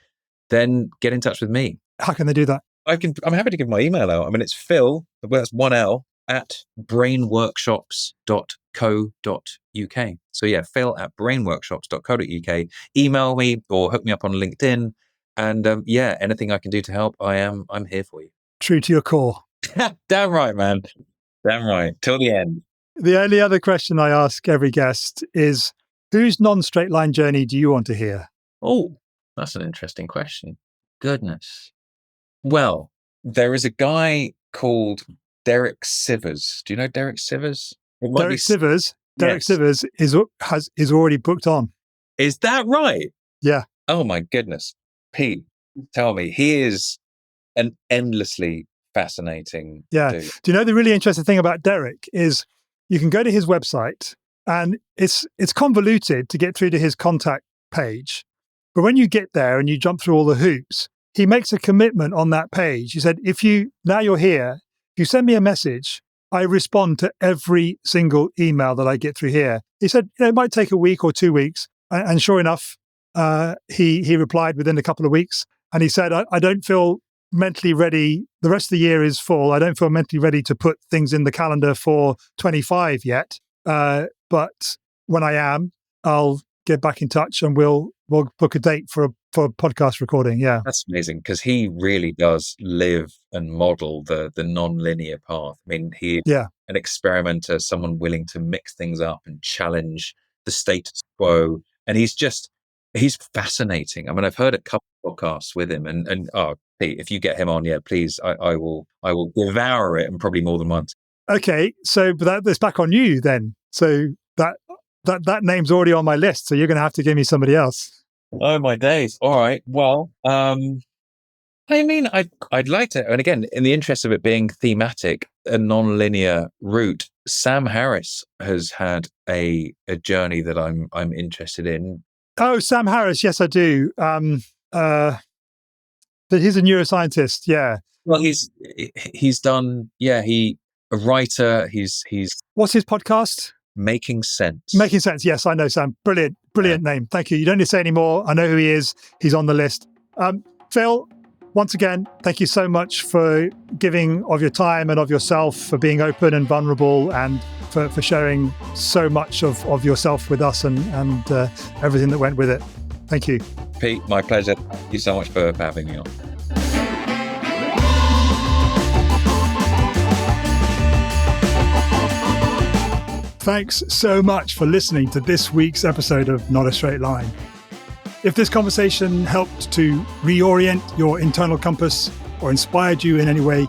then get in touch with me. How can they do that? I'm happy to give my email out. I mean, it's Phil, that's one L, at brainworkshops.co.uk. So Phil at brainworkshops.co.uk. Email me or hook me up on LinkedIn. And anything I can do to help, I'm here for you. True to your core. Damn right, man. Damn right. Till the end. The only other question I ask every guest is, whose non-straight line journey do you want to hear? Oh, that's an interesting question. Goodness. Well, there is a guy called Derek Sivers. Do you know Derek Sivers? Derek Sivers is already booked on. Is that right? Yeah. Oh my goodness. Pete, tell me, he is an endlessly fascinating dude. Do you know the really interesting thing about Derek is you can go to his website and it's convoluted to get through to his contact page. But when you get there and you jump through all the hoops, he makes a commitment on that page. He said, now you're here, if you send me a message, I respond to every single email that I get through here. He said, it might take a week or 2 weeks. And sure enough, he replied within a couple of weeks. And he said, I don't feel mentally ready. The rest of the year is full. I don't feel mentally ready to put things in the calendar for 25 yet. But when I am, I'll get back in touch and we'll book a date for a podcast recording. Yeah. That's amazing because he really does live and model the non-linear path. I mean, he is an experimenter, someone willing to mix things up and challenge the status quo. And he's fascinating. I mean, I've heard a couple of podcasts with him and Pete, if you get him on, please, I will devour it, and probably more than once. Okay. So that's back on you then. So that name's already on my list. So you're going to have to give me somebody else. Oh my days. All right. Well, I mean, I'd like to, and again, in the interest of it being thematic, a non-linear route. Sam Harris has had a journey that I'm interested in. Oh, Sam Harris. Yes, I do. But he's a neuroscientist. Yeah. Well, he's done. Yeah, a writer. He's What's his podcast? Making Sense. Making Sense. Yes, I know Sam. Brilliant name. Thank you. You don't need to say any more. I know who he is. He's on the list. Phil, once again, thank you so much for giving of your time and of yourself, for being open and vulnerable, and for sharing so much of yourself with us and everything that went with it. Thank you. Pete, my pleasure. Thank you so much for having me on. Thanks so much for listening to this week's episode of Not a Straight Line. If this conversation helped to reorient your internal compass or inspired you in any way,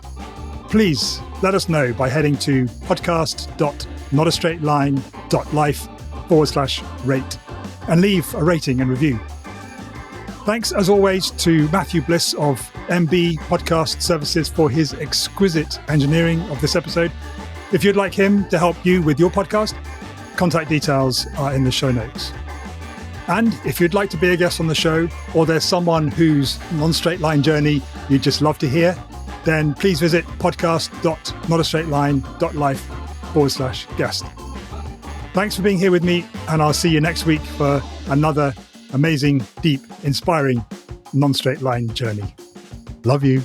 please let us know by heading to podcast.notastraightline.life/rate and leave a rating and review. Thanks, as always, to Matthew Bliss of MB Podcast Services for his exquisite engineering of this episode. If you'd like him to help you with your podcast, contact details are in the show notes. And if you'd like to be a guest on the show, or there's someone whose non-straight line journey you'd just love to hear, then please visit podcast.notastraightline.life/guest. Thanks for being here with me, and I'll see you next week for another amazing, deep, inspiring non-straight line journey. Love you.